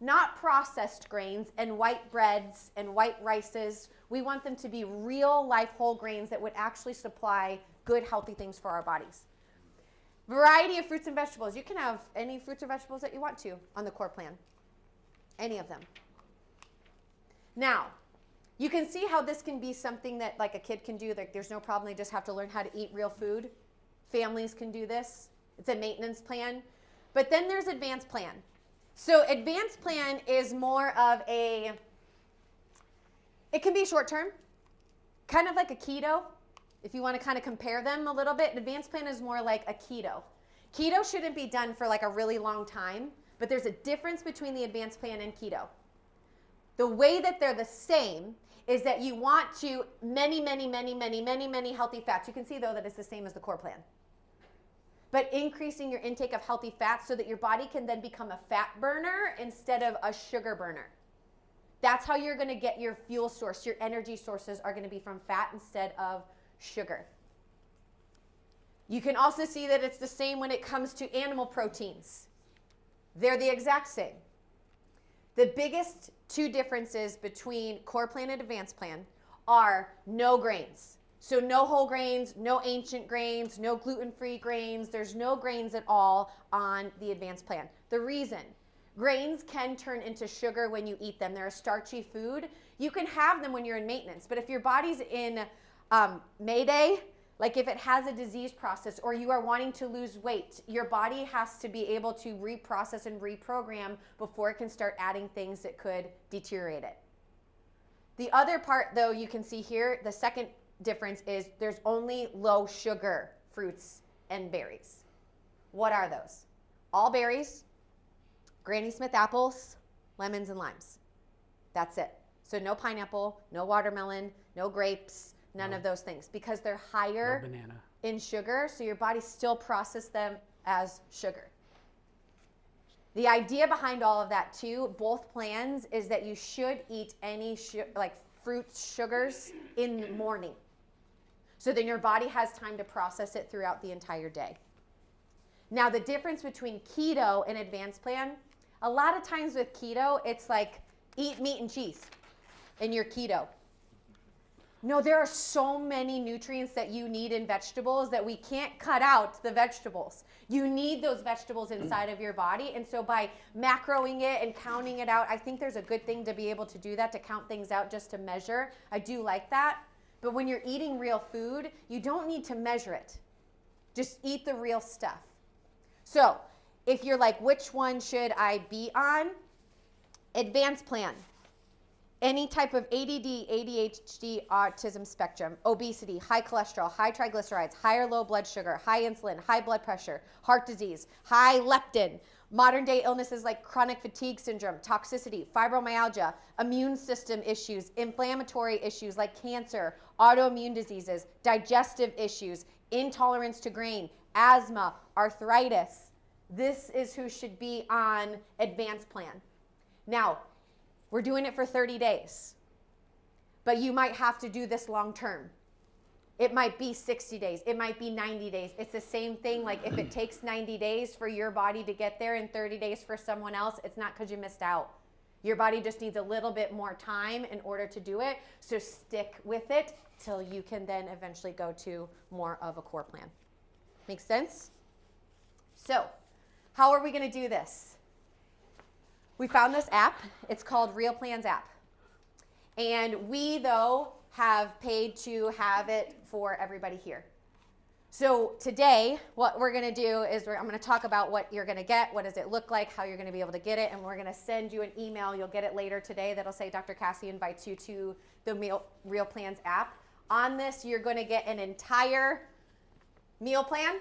not processed grains and white breads and white rices. We want them to be real life whole grains that would actually supply good, healthy things for our bodies. Variety of fruits and vegetables. You can have any fruits or vegetables that you want to on the core plan. Any of them. Now, you can see how this can be something that like a kid can do. Like there's no problem. They just have to learn how to eat real food. Families can do this. It's a maintenance plan. But then there's advanced plan. So advanced plan is more of it can be short term, kind of like a keto. If you want to kind of compare them a little bit, advanced plan is more like a keto. Keto shouldn't be done for like a really long time, but there's a difference between the advanced plan and keto. The way that they're the same is that you want to many healthy fats. You can see though that it's the same as the core plan. But increasing your intake of healthy fats so that your body can then become a fat burner instead of a sugar burner. That's how you're going to get your fuel source. Your energy sources are going to be from fat instead of sugar. You can also see that it's the same when it comes to animal proteins. They're the exact same. The biggest two differences between core plan and advanced plan are no grains. So no whole grains, no ancient grains, no gluten-free grains. There's no grains at all on the advanced plan. The reason, grains can turn into sugar when you eat them. They're a starchy food. You can have them when you're in maintenance, but if your body's in Mayday, like if it has a disease process or you are wanting to lose weight, your body has to be able to reprocess and reprogram before it can start adding things that could deteriorate it. The other part though, you can see here, the second difference is there's only low sugar fruits and berries. What are those? All berries, Granny Smith apples, lemons, and limes. That's it. So no pineapple, no watermelon, no grapes, none of those things because they're higher in sugar, so your body still processes them as sugar. The idea behind all of that too, both plans, is that you should eat any fruits, sugars in the morning. So then your body has time to process it throughout the entire day. Now the difference between keto and advanced plan, a lot of times with keto, it's like eat meat and cheese in your keto. No, there are so many nutrients that you need in vegetables that we can't cut out the vegetables. You need those vegetables inside of your body. And so by macroing it and counting it out, I think there's a good thing to be able to do that, to count things out just to measure. I do like that. But when you're eating real food, you don't need to measure it. Just eat the real stuff. So if you're like, which one should I be on? Advanced plan. Any type of ADD, ADHD, autism spectrum, obesity, high cholesterol, high triglycerides, high or low blood sugar, high insulin, high blood pressure, heart disease, high leptin, Modern day illnesses like chronic fatigue syndrome, toxicity, fibromyalgia, immune system issues, inflammatory issues like cancer, autoimmune diseases, digestive issues, intolerance to grain, asthma, arthritis. This is who should be on advanced plan. Now, we're doing it for 30 days, but you might have to do this long term. It might be 60 days. It might be 90 days. It's the same thing. Like if it takes 90 days for your body to get there and 30 days for someone else, it's not because you missed out. Your body just needs a little bit more time in order to do it. So stick with it till you can then eventually go to more of a core plan. Make sense? So how are we going to do this? We found this app. It's called Real Plans app. And we, though, have paid to have it for everybody here. So today, what we're going to do is I'm going to talk about what you're going to get, what does it look like, how you're going to be able to get it, and we're going to send you an email. You'll get it later today that'll say Dr. Cassie invites you to the Real Plans app. On this, you're going to get an entire meal plan.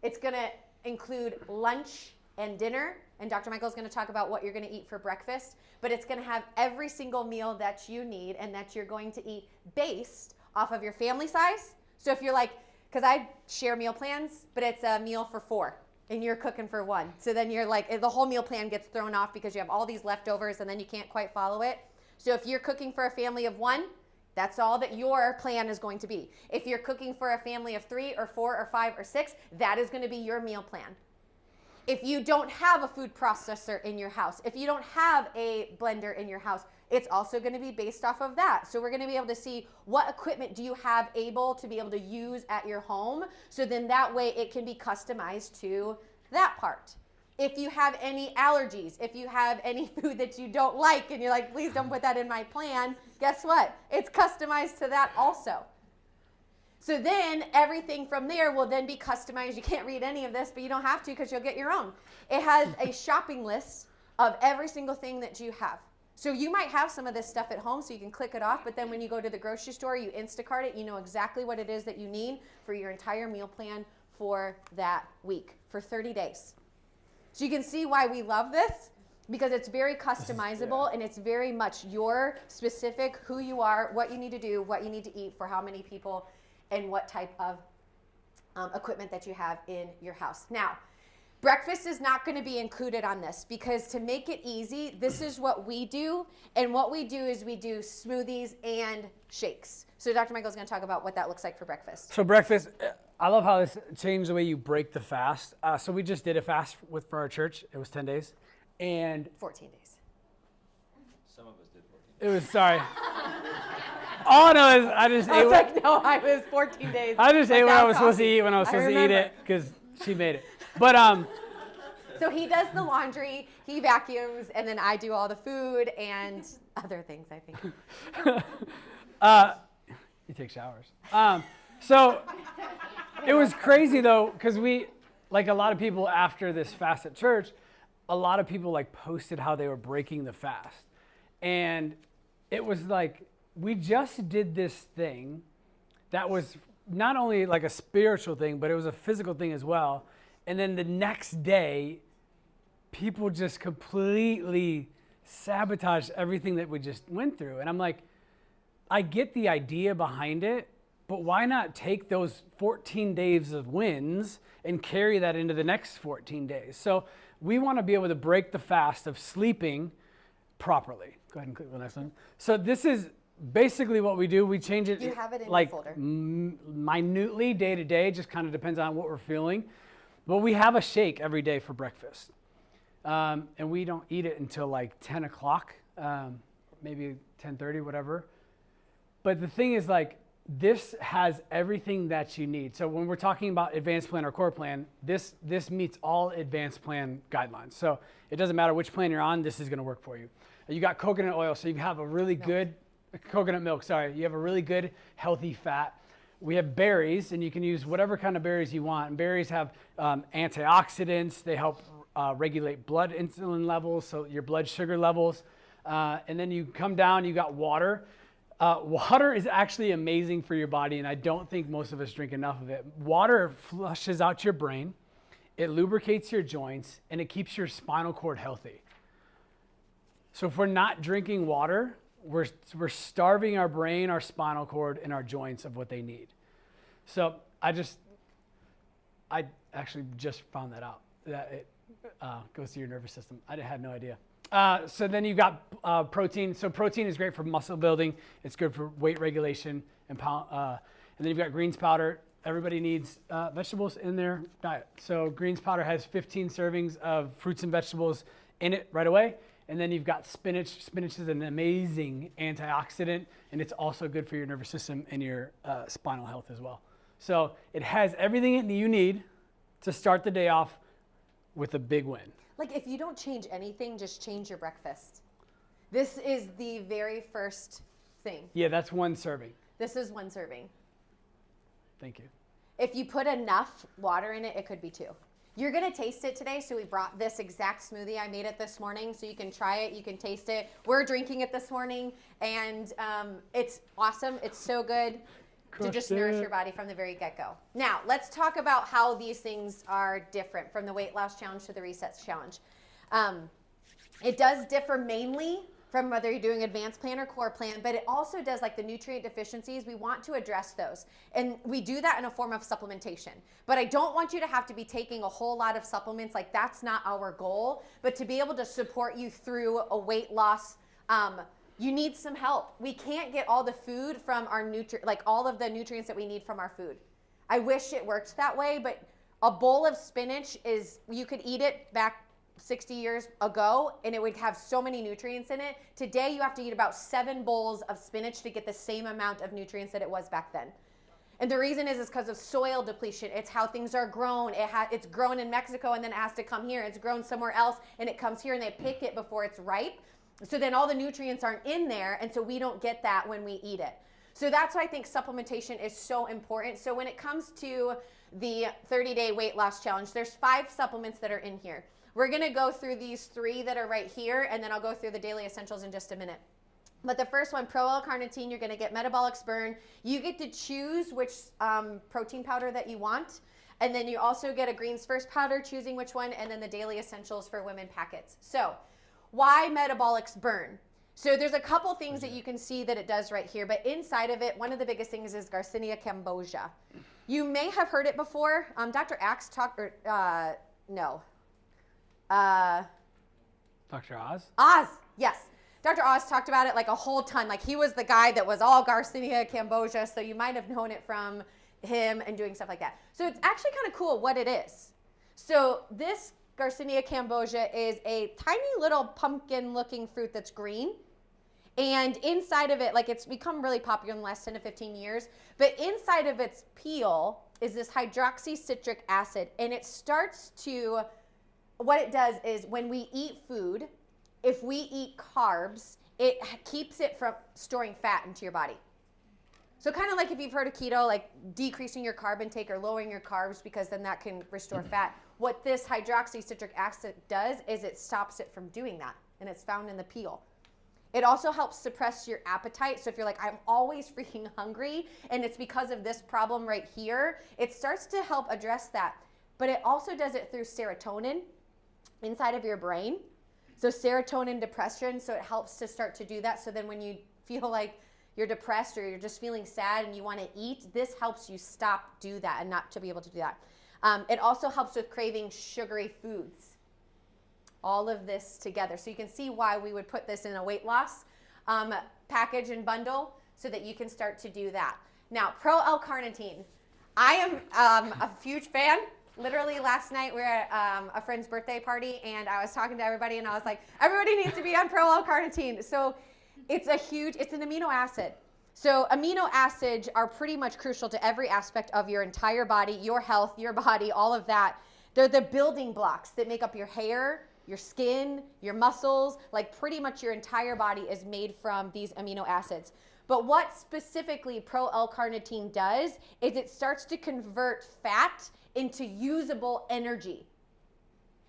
It's going to include lunch and dinner, and Dr. Michael's going to talk about what you're going to eat for breakfast, but it's going to have every single meal that you need and that you're going to eat based off of your family size. So if you're like, because I share meal plans, but it's a meal for 4 and you're cooking for 1. So then you're like, the whole meal plan gets thrown off because you have all these leftovers and then you can't quite follow it. So if you're cooking for a family of 1, that's all that your plan is going to be. If you're cooking for a family of 3 or 4 or 5 or 6, that is going to be your meal plan. If you don't have a food processor in your house, if you don't have a blender in your house, it's also going to be based off of that. So we're going to be able to see what equipment do you have able to be able to use at your home. So then that way it can be customized to that part. If you have any allergies, if you have any food that you don't like and you're like, please don't put that in my plan, guess what? It's customized to that also. So then everything from there will then be customized. You can't read any of this, but you don't have to because you'll get your own. It has a shopping list of every single thing that you have. So you might have some of this stuff at home so you can click it off, but then when you go to the grocery store, you Instacart it, you know exactly what it is that you need for your entire meal plan for that week, for 30 days. So you can see why we love this, because it's very customizable and it's very much your specific, who you are, what you need to do, what you need to eat for how many people, and what type of equipment that you have in your house. Now, breakfast is not going to be included on this because to make it easy, this is what we do. And what we do is we do smoothies and shakes. So Dr. Michael's going to talk about what that looks like for breakfast. So breakfast, I love how this changed the way you break the fast. So we just did a fast for our church. It was 10 days. And 14 days. Some of us did 14 days. it was, sorry. All I know is I just ate. I was 14 days. I just ate what I was supposed to coffee. eat when I was supposed to eat remember. it because she made it. But So he does the laundry, he vacuums, and then I do all the food and other things, I think. you take showers. So it was crazy though because we, like a lot of people after this fast at church, a lot of people like posted how they were breaking the fast, and it was like we just did this thing that was not only like a spiritual thing, but it was a physical thing as well. And then the next day, people just completely sabotaged everything that we just went through. And I'm like, I get the idea behind it, but why not take those 14 days of wins and carry that into the next 14 days? So we want to be able to break the fast of sleeping properly. Go ahead and click the next one. So this is basically what we do. We change it. You have it in like your folder. Minutely, day to day, just kind of depends on what we're feeling. But we have a shake every day for breakfast. And we don't eat it until like 10 o'clock, maybe 10:30, whatever. But the thing is like, this has everything that you need. So when we're talking about advanced plan or core plan, this meets all advanced plan guidelines. So it doesn't matter which plan you're on, this is gonna work for you. You got coconut oil, so you have a really good, coconut milk, sorry. You have a really good healthy fat. We have berries, and you can use whatever kind of berries you want. And berries have antioxidants. They help regulate blood insulin levels, so your blood sugar levels. And then you come down, you got water. Water is actually amazing for your body, and I don't think most of us drink enough of it. Water flushes out your brain. it lubricates your joints, and it keeps your spinal cord healthy. So if we're not drinking water, we're starving our brain, our spinal cord, and our joints of what they need. So I actually just found that out, that it goes to your nervous system. I had no idea. So then you've got protein. So protein is great for muscle building. It's good for weight regulation. And then you've got greens powder. Everybody needs vegetables in their diet. So greens powder has 15 servings of fruits and vegetables in it right away. And then you've got spinach. Spinach is an amazing antioxidant, and it's also good for your nervous system and your spinal health as well. So it has everything you need to start the day off with a big win. Like, if you don't change anything, just change your breakfast. This is the very first thing. Yeah, that's one serving. This is one serving. Thank you. If you put enough water in it, it could be 2. You're going to taste it today, so we brought this exact smoothie. I made it this morning, so you can try it. You can taste it. We're drinking it this morning, and it's awesome. It's so good to just nourish your body from the very get-go. Now, let's talk about how these things are different from the weight loss challenge to the resets challenge. It does differ mainly from whether you're doing advanced plan or core plan, but it also does, like the nutrient deficiencies, we want to address those. And we do that in a form of supplementation. But I don't want you to have to be taking a whole lot of supplements, like that's not our goal, but to be able to support you through a weight loss, you need some help. We can't get all the food from our all of the nutrients that we need from our food. I wish it worked that way, but a bowl of spinach you could eat it back 60 years ago and it would have so many nutrients in it. Today you have to eat about 7 bowls of spinach to get the same amount of nutrients that it was back then. And the reason is because of soil depletion. It's how things are grown. It's grown in Mexico and then it has to come here. It's grown somewhere else and it comes here and they pick it before it's ripe. So then all the nutrients aren't in there, and so we don't get that when we eat it. So that's why I think supplementation is so important. So when it comes to the 30-day weight loss challenge, there's 5 supplements that are in here. We're going to go through these 3 that are right here, and then I'll go through the daily essentials in just a minute. But the first one, Pro L Carnitine, you're going to get metabolics burn. You get to choose which protein powder that you want. And then you also get a greens first powder, choosing which one, and then the daily essentials for women packets. So why metabolics burn? So there's a couple things that you can see that it does right here, but inside of it, one of the biggest things is Garcinia Cambogia. You may have heard it before. Dr. Axe talked, Dr. Oz? Oz, yes. Dr. Oz talked about it like a whole ton. Like he was the guy that was all Garcinia Cambogia, so you might have known it from him and doing stuff like that. So it's actually kind of cool what it is. So this Garcinia Cambogia is a tiny little pumpkin-looking fruit that's green. And inside of it, like it's become really popular in the last 10 to 15 years, but inside of its peel is this hydroxycitric acid. And it starts to, what it does is when we eat food, if we eat carbs, it keeps it from storing fat into your body. So kind of like if you've heard of keto, like decreasing your carb intake or lowering your carbs because then that can restore fat. What this hydroxycitric acid does is it stops it from doing that, and it's found in the peel. It also helps suppress your appetite. So if you're like, I'm always freaking hungry, and it's because of this problem right here, it starts to help address that. But it also does it through serotonin inside of your brain. So serotonin depression, so it helps to start to do that. So then when you feel like you're depressed or you're just feeling sad and you want to eat, this helps you do that and not to be able to do that. It also helps with craving sugary foods. All of this together. So you can see why we would put this in a weight loss package and bundle so that you can start to do that. Now, Pro L Carnitine. I am a huge fan. Literally last night we were at a friend's birthday party and I was talking to everybody and I was like, everybody needs to be on Pro L Carnitine. So it's an amino acid. So amino acids are pretty much crucial to every aspect of your entire body, your health, your body, all of that. They're the building blocks that make up your hair, your skin, your muscles, like pretty much your entire body is made from these amino acids. But what specifically Pro L Carnitine does is it starts to convert fat into usable energy.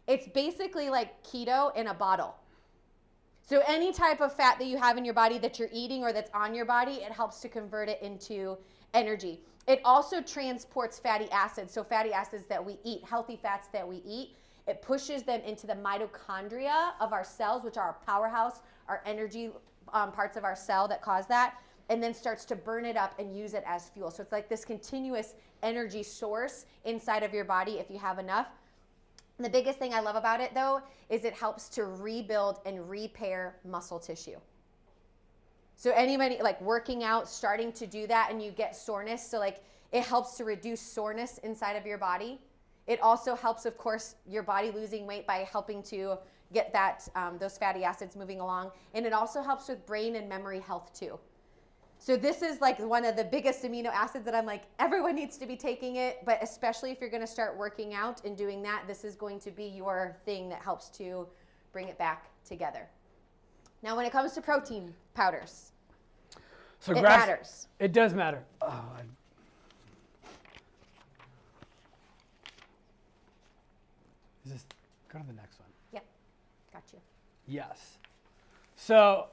It's basically like keto in a bottle. So any type of fat that you have in your body that you're eating or that's on your body, it helps to convert it into energy. It also transports fatty acids. So fatty acids that we eat, healthy fats that we eat, it pushes them into the mitochondria of our cells, which are our powerhouse, our energy parts of our cell that cause that, and then starts to burn it up and use it as fuel. So it's like this continuous energy source inside of your body if you have enough. The biggest thing I love about it, though, is it helps to rebuild and repair muscle tissue. So anybody like working out, starting to do that, and you get soreness, so like it helps to reduce soreness inside of your body. It also helps, of course, your body losing weight by helping to get that those fatty acids moving along. And it also helps with brain and memory health too. So this is like one of the biggest amino acids that I'm like, everyone needs to be taking it, but especially if you're going to start working out and doing that, this is going to be your thing that helps to bring it back together. Now, when it comes to protein powders, So it matters. It does matter. Go to the next one. Yep, got you. Yes. So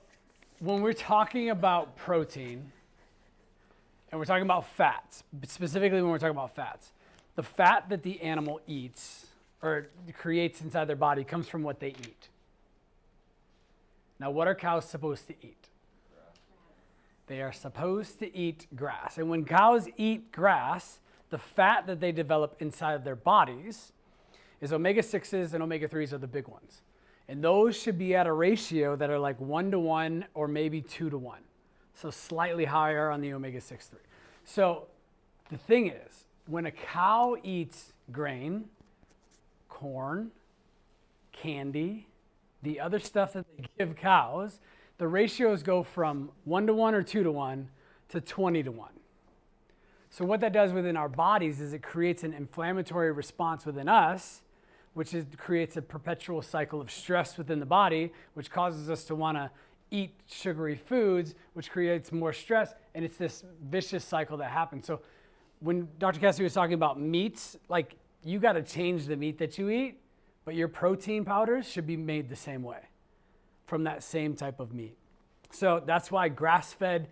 when we're talking about protein, and we're talking about fats, specifically when we're talking about fats, the fat that the animal eats or creates inside their body comes from what they eat. Now, what are cows supposed to eat? They are supposed to eat grass. And when cows eat grass, the fat that they develop inside of their bodies is omega-6s and omega-3s are the big ones. And those should be at a ratio that are like 1-to-1 or maybe 2-to-1. So slightly higher on the omega-6-3. So the thing is, when a cow eats grain, corn, candy, the other stuff that they give cows, the ratios go from 1-to-1 or 2-to-1 to 20-to-1. So what that does within our bodies is it creates an inflammatory response within us, which creates a perpetual cycle of stress within the body, which causes us to want to eat sugary foods, which creates more stress, and it's this vicious cycle that happens. So when Dr. Cassidy was talking about meats, like you got to change the meat that you eat, but your protein powders should be made the same way from that same type of meat. So that's why grass-fed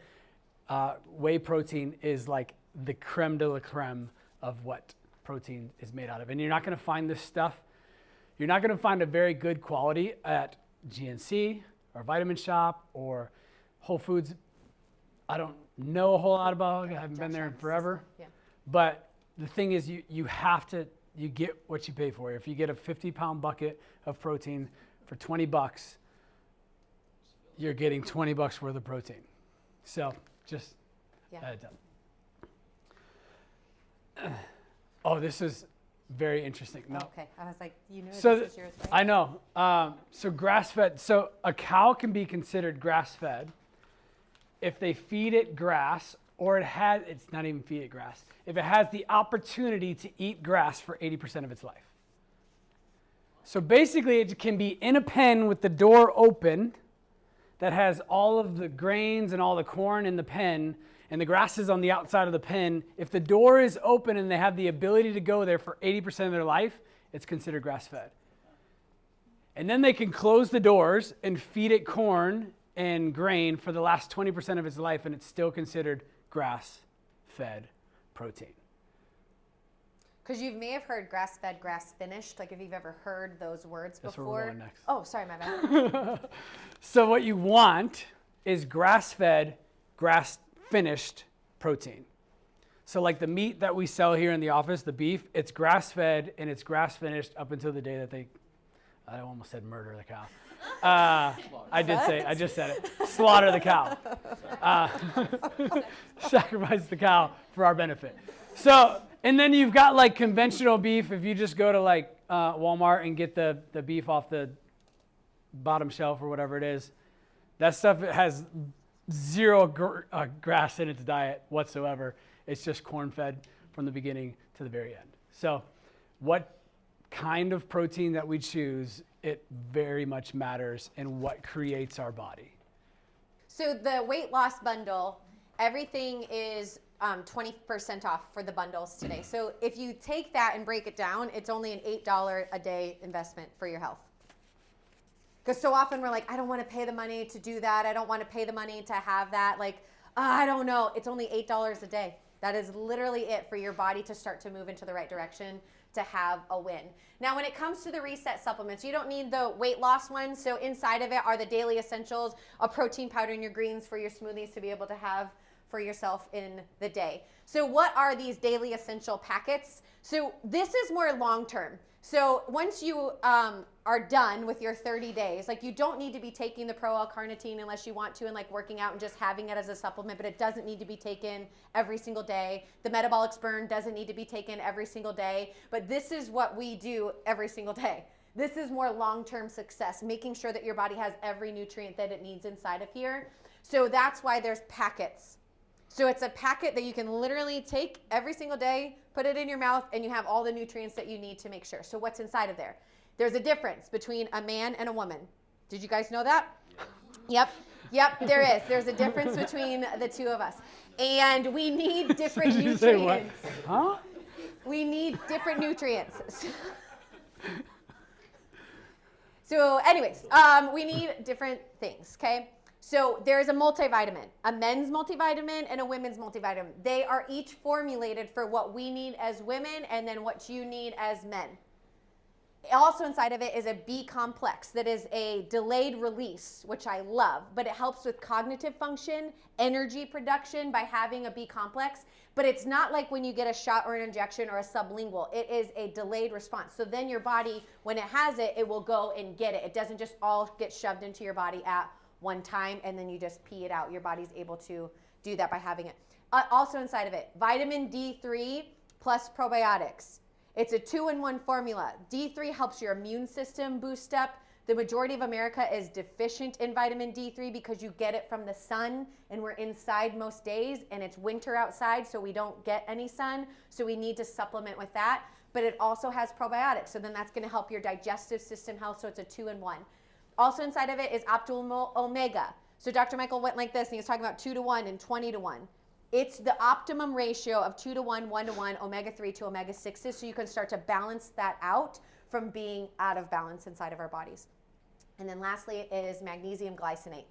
whey protein is like the creme de la creme of what protein is made out of. And you're not going to find this stuff. You're not going to find a very good quality at GNC or Vitamin Shop or Whole Foods. I don't know a whole lot about it. I haven't been there in forever. Yeah. But the thing is, you have to, you get what you pay for. If you get a 50-pound bucket of protein for $20, you're getting $20 worth of protein. So just heads up. Oh, this is very interesting. No. Okay, I was like, you knew So this is yours, right? I know. So grass-fed. So a cow can be considered grass-fed if they feed it grass, or it's not even feed it grass, if it has the opportunity to eat grass for 80% of its life. So basically, it can be in a pen with the door open that has all of the grains and all the corn in the pen, and the grass is on the outside of the pen. If the door is open and they have the ability to go there for 80% of their life, it's considered grass-fed. And then they can close the doors and feed it corn and grain for the last 20% of its life, and it's still considered grass-fed protein. Because you may have heard grass-fed, grass-finished, like if you've ever heard those words That's before. where we're going next. Oh, sorry, my bad. So what you want is grass-fed, grass-finished protein. So like the meat that we sell here in the office, the beef, it's grass-fed and it's grass-finished up until the day that I almost said murder the cow. I just said it. Slaughter the cow. Sacrifice the cow for our benefit. So, and then you've got like conventional beef. If you just go to like Walmart and get the beef off the bottom shelf or whatever it is, that stuff has zero grass in its diet whatsoever. It's just corn-fed from the beginning to the very end. So what kind of protein that we choose, it very much matters in what creates our body. So the weight loss bundle, everything is 20% off for the bundles today. So if you take that and break it down, it's only an $8 a day investment for your health. Because so often we're like, I don't want to pay the money to do that. I don't want to pay the money to have that. Like, I don't know. It's only $8 a day. That is literally it for your body to start to move into the right direction to have a win. Now, when it comes to the reset supplements, you don't need the weight loss ones. So inside of it are the daily essentials, a protein powder in your greens for your smoothies to be able to have for yourself in the day. So what are these daily essential packets? So this is more long-term. So once you are done with your 30 days, like you don't need to be taking the Pro L Carnitine unless you want to and like working out and just having it as a supplement, but it doesn't need to be taken every single day. The metabolics burn doesn't need to be taken every single day, but this is what we do every single day. This is more long-term success, making sure that your body has every nutrient that it needs inside of here. So that's why there's packets. So it's a packet that you can literally take every single day, put it in your mouth, and you have all the nutrients that you need to make sure. So what's inside of there? There's a difference between a man and a woman. Did you guys know that? Yep, there is. There's a difference between the two of us. And we need different Did you say what? nutrients. Huh? We need different nutrients. So anyways, we need different things, okay? So there's a multivitamin, a men's multivitamin and a women's multivitamin. They are each formulated for what we need as women and then what you need as men. Also inside of it is a B complex that is a delayed release, which I love, but it helps with cognitive function, energy production by having a B complex, but it's not like when you get a shot or an injection or a sublingual. It is a delayed response. So then your body, when it has it, it will go and get it. It doesn't just all get shoved into your body at one time and then you just pee it out. Your body's able to do that by having it. Also inside of it, vitamin D3 plus probiotics. It's a 2-in-1 formula. D3 helps your immune system boost up. The majority of America is deficient in vitamin D3 because you get it from the sun and we're inside most days and it's winter outside so we don't get any sun. So we need to supplement with that. But it also has probiotics. So then that's going to help your digestive system health. So it's a 2-in-1. Also inside of it is optimal omega. So Dr. Michael went like this and he was talking about 2-to-1 and 20-to-1. It's the optimum ratio of 2-to-1, 1-to-1, omega-3 to omega-6s, so you can start to balance that out from being out of balance inside of our bodies. And then lastly is magnesium glycinate.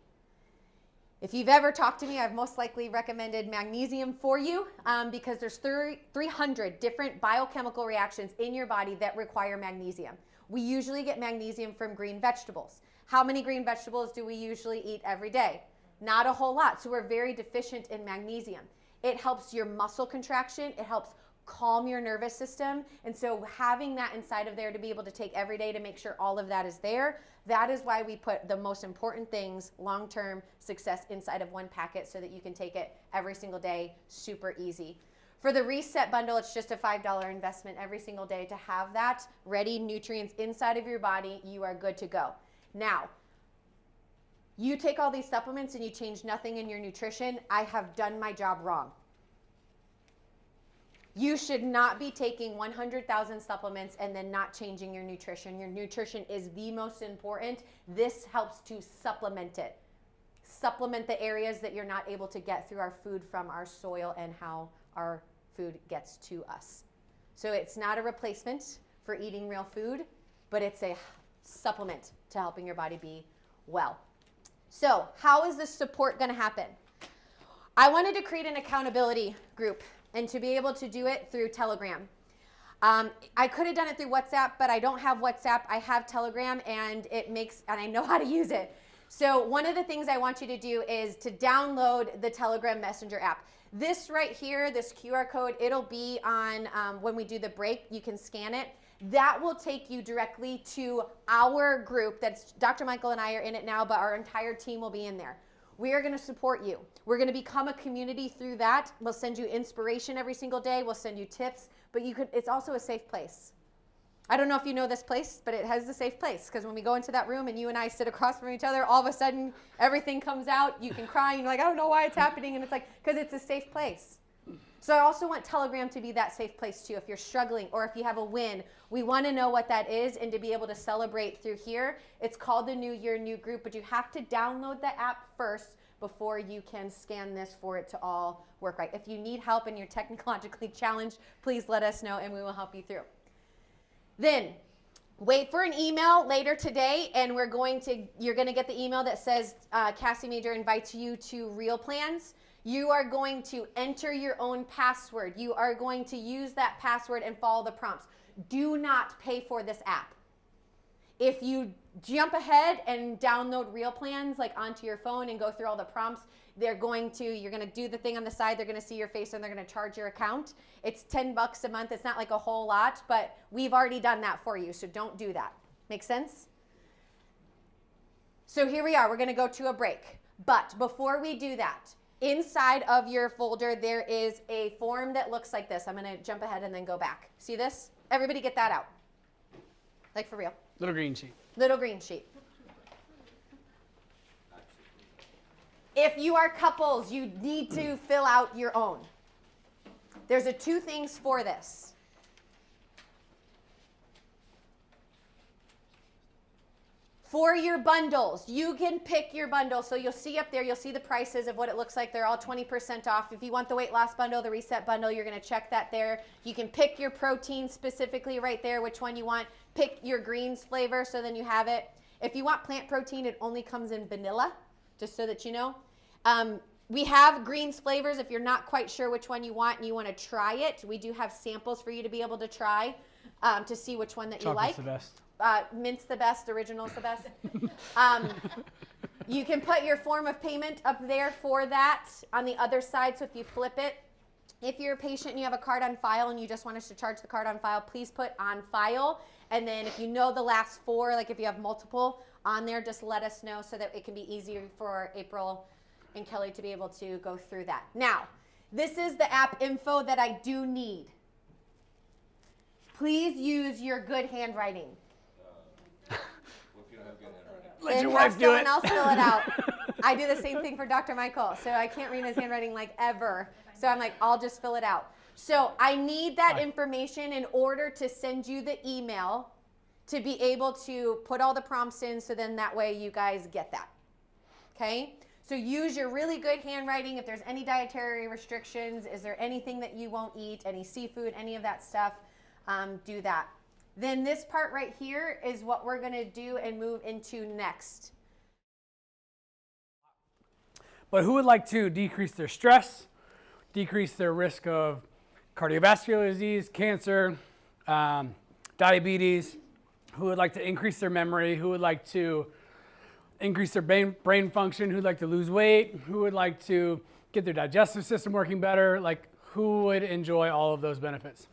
If you've ever talked to me, I've most likely recommended magnesium for you because there's 300 different biochemical reactions in your body that require magnesium. We usually get magnesium from green vegetables. How many green vegetables do we usually eat every day? Not a whole lot, so we're very deficient in magnesium. It helps your muscle contraction, it helps calm your nervous system, and so having that inside of there to be able to take every day to make sure all of that is there, that is why we put the most important things, long-term success inside of one packet so that you can take it every single day, super easy. For the Reset Bundle, it's just a $5 investment every single day to have that ready nutrients inside of your body, you are good to go. Now, you take all these supplements and you change nothing in your nutrition, I have done my job wrong. You should not be taking 100,000 supplements and then not changing your nutrition. Your nutrition is the most important. This helps to supplement it. Supplement the areas that you're not able to get through our food from our soil and how our food gets to us. So it's not a replacement for eating real food, but it's a supplement to helping your body be well. So how is this support going to happen? I wanted to create an accountability group and to be able to do it through Telegram. I could have done it through WhatsApp, but I don't have WhatsApp. I have Telegram and I know how to use it. So one of the things I want you to do is to download the Telegram Messenger app. This right here, this QR code, it'll be on when we do the break, you can scan it. That will take you directly to our group. That's Dr. Michael and I are in it now, but our entire team will be in there. We are going to support you. We're going to become a community through that. We'll send you inspiration every single day. We'll send you tips, but it's also a safe place. I don't know if you know this place, but it has a safe place because when we go into that room and you and I sit across from each other, all of a sudden everything comes out. You can cry and you're like, I don't know why it's happening. And it's like, because it's a safe place. So I also want Telegram to be that safe place too. If you're struggling or if you have a win, we want to know what that is and to be able to celebrate through here. It's called the New Year, New Group, but you have to download the app first before you can scan this for it to all work right. If you need help and you're technologically challenged, please let us know and we will help you through. Then, Wait for an email later today, and you're going to get the email that says Cassie Major invites you to Real Plans. You are going to enter your own password. You are going to use that password and follow the prompts. Do not pay for this app. If you jump ahead and download Real Plans like onto your phone and go through all the prompts, you're going to do the thing on the side, they're going to see your face and they're going to charge your account. It's $10 a month. It's not like a whole lot, but we've already done that for you, so don't do that. Make sense? So here we are. We're going to go to a break. But before we do that, inside of your folder, there is a form that looks like this. I'm going to jump ahead and then go back. See this? Everybody get that out. Like for real. Little green sheet. Little green sheet. If you are couples, you need to fill out your own. There's two things for this. For your bundles, you can pick your bundle. So you'll see up there, you'll see the prices of what it looks like. They're all 20% off. If you want the weight loss bundle, the reset bundle, you're going to check that there. You can pick your protein specifically right there, which one you want. Pick your greens flavor, so then you have it. If you want plant protein, it only comes in vanilla, just so that you know. We have greens flavors if you're not quite sure which one you want and you want to try it. We do have samples for you to be able to try to see which one that you like. Chocolate's the best. Mint's the best, original's the best. You can put your form of payment up there for that on the other side, so if you flip it, if you're a patient and you have a card on file and you just want us to charge the card on file, please put on file. And then if you know the last four, like if you have multiple on there, just let us know so that it can be easier for April and Kelly to be able to go through that. Now, this is the app info that I do need. Please use your good handwriting. What if you don't have good handwriting? Let your And wife have do someone it. else fill it out. I do the same thing for Dr. Michael, so I can't read his handwriting like ever. So I'm like, I'll just fill it out. So I need that information in order to send you the email to be able to put all the prompts in, so then that way you guys get that. Okay? So use your really good handwriting. If there's any dietary restrictions, is there anything that you won't eat, any seafood, any of that stuff, do that. Then this part right here is what we're going to do and move into next. But who would like to decrease their stress, decrease their risk of cardiovascular disease, cancer, diabetes? Who would like to increase their memory? Who would like to increase their brain function? Who would like to lose weight? Who would like to get their digestive system working better? Like, who would enjoy all of those benefits?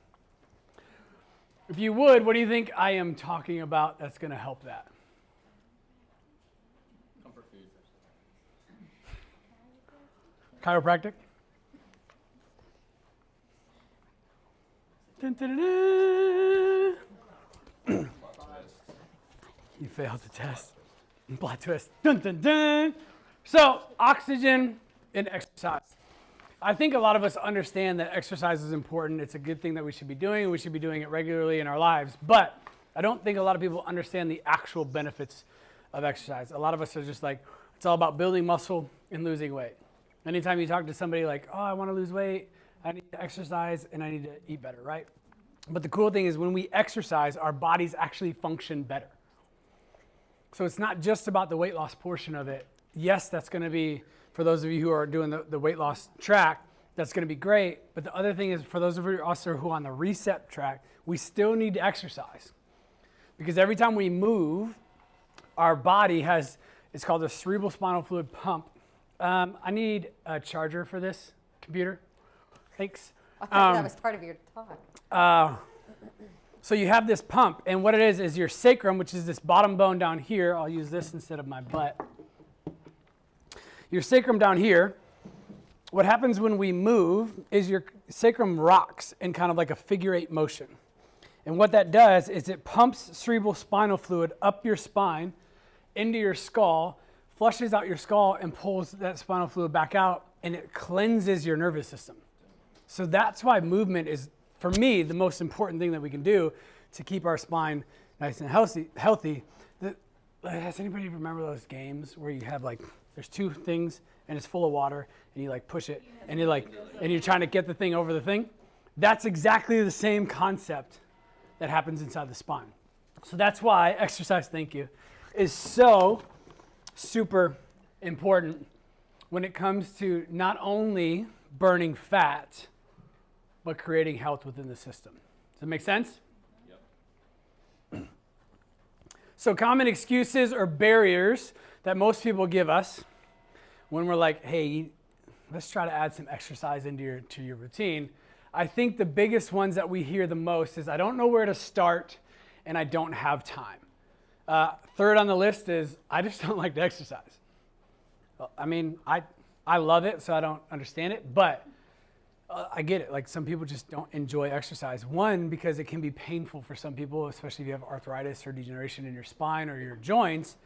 If you would, what do you think I am talking about that's going to help that? Comfort food. Chiropractic? Dun, dun, dun, dun. You failed the test. Plot twist. Dun, dun, dun. So, oxygen and exercise. I think a lot of us understand that exercise is important. It's a good thing that we should be doing. We should be doing it regularly in our lives. But I don't think a lot of people understand the actual benefits of exercise. A lot of us are just like, it's all about building muscle and losing weight. Anytime you talk to somebody like, oh, I want to lose weight, I need to exercise, and I need to eat better, right? But the cool thing is when we exercise, our bodies actually function better. So it's not just about the weight loss portion of it. Yes, that's going to be, for those of you who are doing the weight loss track, that's going to be great. But the other thing is, for those of us who are on the reset track, we still need to exercise. Because every time we move, our body has, it's called the cerebral spinal fluid pump. I need a charger for this computer. Thanks. I thought that was part of your talk. So you have this pump, and what it is your sacrum, which is this bottom bone down here. I'll use this instead of my butt. Your sacrum down here, what happens when we move is your sacrum rocks in kind of like a figure 8 motion. And what that does is it pumps cerebral spinal fluid up your spine, into your skull, flushes out your skull, and pulls that spinal fluid back out, and it cleanses your nervous system. So that's why movement is, for me, the most important thing that we can do to keep our spine nice and healthy. Does anybody remember those games where you have like, there's two things and it's full of water and you like push it and you're trying to get the thing over the thing? That's exactly the same concept that happens inside the spine. So that's why exercise, thank you, is so super important when it comes to not only burning fat, but creating health within the system. Does that make sense? Yep. So common excuses or barriers that most people give us when we're like, hey, let's try to add some exercise into your routine. I think the biggest ones that we hear the most is I don't know where to start and I don't have time. Third on the list is I just don't like to exercise. Well, I mean, I love it, so I don't understand it, but I get it. Like some people just don't enjoy exercise. One, because it can be painful for some people, especially if you have arthritis or degeneration in your spine or your joints.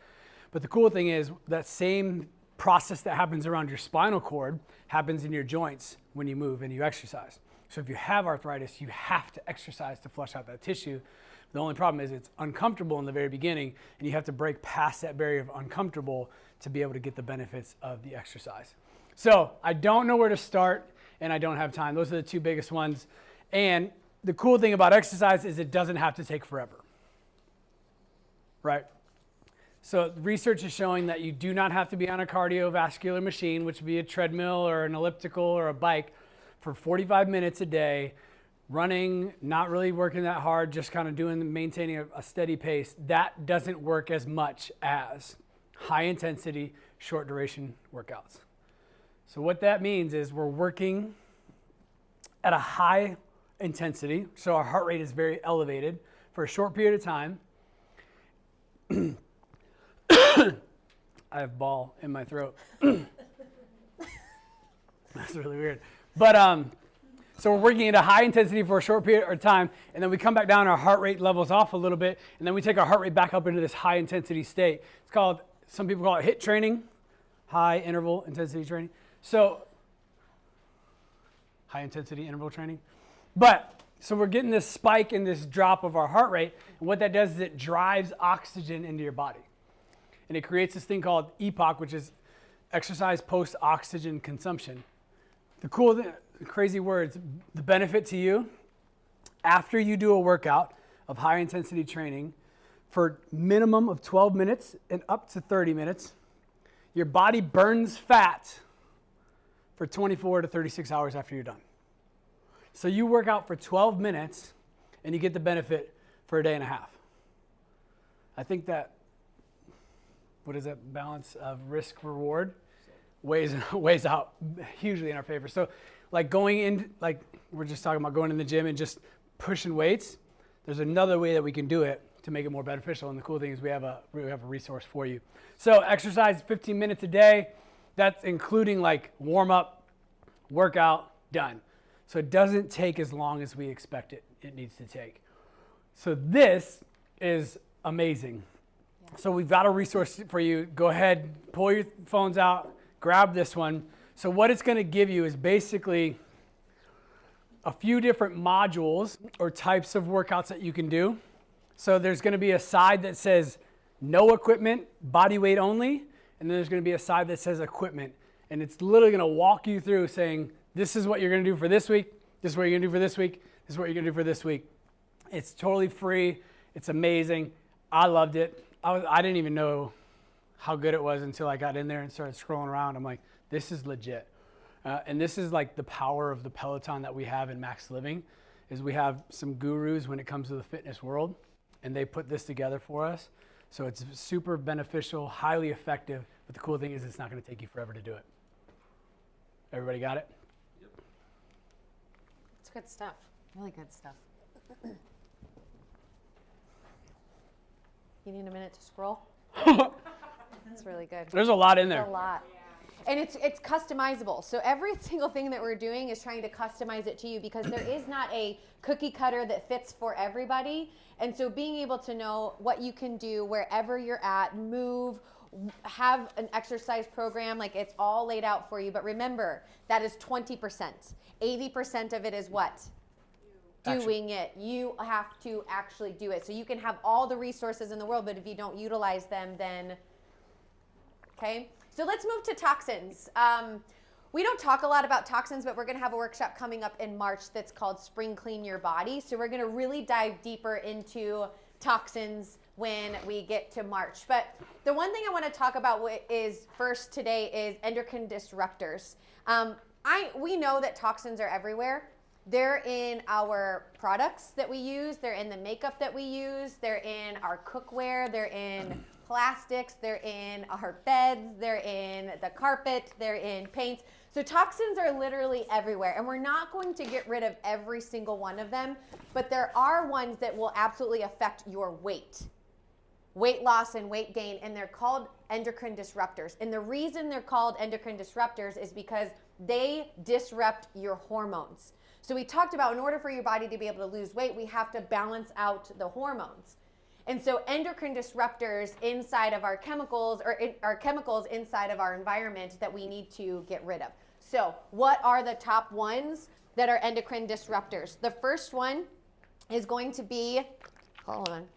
But the cool thing is that same process that happens around your spinal cord happens in your joints when you move and you exercise. So if you have arthritis, you have to exercise to flush out that tissue. The only problem is it's uncomfortable in the very beginning, and you have to break past that barrier of uncomfortable to be able to get the benefits of the exercise. So I don't know where to start, and I don't have time. Those are the two biggest ones. And the cool thing about exercise is it doesn't have to take forever, right? So research is showing that you do not have to be on a cardiovascular machine, which would be a treadmill or an elliptical or a bike, for 45 minutes a day, running, not really working that hard, just kind of maintaining a steady pace. That doesn't work as much as high intensity, short duration workouts. So what that means is we're working at a high intensity, so our heart rate is very elevated for a short period of time. I have ball in my throat. That's really weird. But so we're working at a high intensity for a short period of time, and then we come back down, our heart rate levels off a little bit, and then we take our heart rate back up into this high intensity state. It's called, some people call it HIIT training, high interval intensity training. So high intensity interval training. But so we're getting this spike and this drop of our heart rate, and what that does is it drives oxygen into your body. And it creates this thing called Epoc, which is exercise post-oxygen consumption. The cool thing, crazy words, the benefit to you, after you do a workout of high intensity training for minimum of 12 minutes and up to 30 minutes, your body burns fat for 24 to 36 hours after you're done. So you work out for 12 minutes and you get the benefit for a day and a half. I think that, what is that balance of risk reward? Weighs out hugely in our favor. So like going in, like we're just talking about going in the gym and just pushing weights, there's another way that we can do it to make it more beneficial. And the cool thing is we have a resource for you. So exercise 15 minutes a day. That's including like warm up, workout, done. So it doesn't take as long as we expect it needs to take. So this is amazing. Yeah. So we've got a resource for you. Go ahead, pull your phones out, grab this one. So what it's going to give you is basically a few different modules or types of workouts that you can do. So there's going to be a side that says no equipment, body weight only, and then there's going to be a side that says equipment. And it's literally going to walk you through saying, this is what you're going to do for this week, this is what you're going to do for this week, this is what you're going to do for this week. It's totally free. It's amazing. I loved it. I didn't even know how good it was until I got in there and started scrolling around. I'm like, this is legit. And this is like the power of the Peloton that we have in Max Living, is we have some gurus when it comes to the fitness world, and they put this together for us. So it's super beneficial, highly effective, but the cool thing is it's not going to take you forever to do it. Everybody got it? Yep. It's good stuff. Really good stuff. You need a minute to scroll? That's really good. There's a lot in there. There's a lot. And it's customizable. So every single thing that we're doing is trying to customize it to you, because there is not a cookie cutter that fits for everybody. And so being able to know what you can do wherever you're at, move, have an exercise program, like it's all laid out for you. But remember, that is 20%. 80% of it is what? Doing it. You have to actually do it. So you can have all the resources in the world, but if you don't utilize them, then, okay? So let's move to toxins. We don't talk a lot about toxins, but we're going to have a workshop coming up in March that's called Spring Clean Your Body. So we're going to really dive deeper into toxins when we get to March. But the one thing I want to talk about is first today is endocrine disruptors. We know that toxins are everywhere. They're in our products that we use. They're in the makeup that we use. They're in our cookware. They're in plastics. They're in our beds. They're in the carpet. They're in paints. So toxins are literally everywhere. And we're not going to get rid of every single one of them. But there are ones that will absolutely affect your weight loss and weight gain. And they're called endocrine disruptors. And the reason they're called endocrine disruptors is because they disrupt your hormones. So we talked about in order for your body to be able to lose weight, we have to balance out the hormones. And so endocrine disruptors inside of our chemicals are chemicals inside of our environment that we need to get rid of. So what are the top ones that are endocrine disruptors? The first one is going to be, hold on,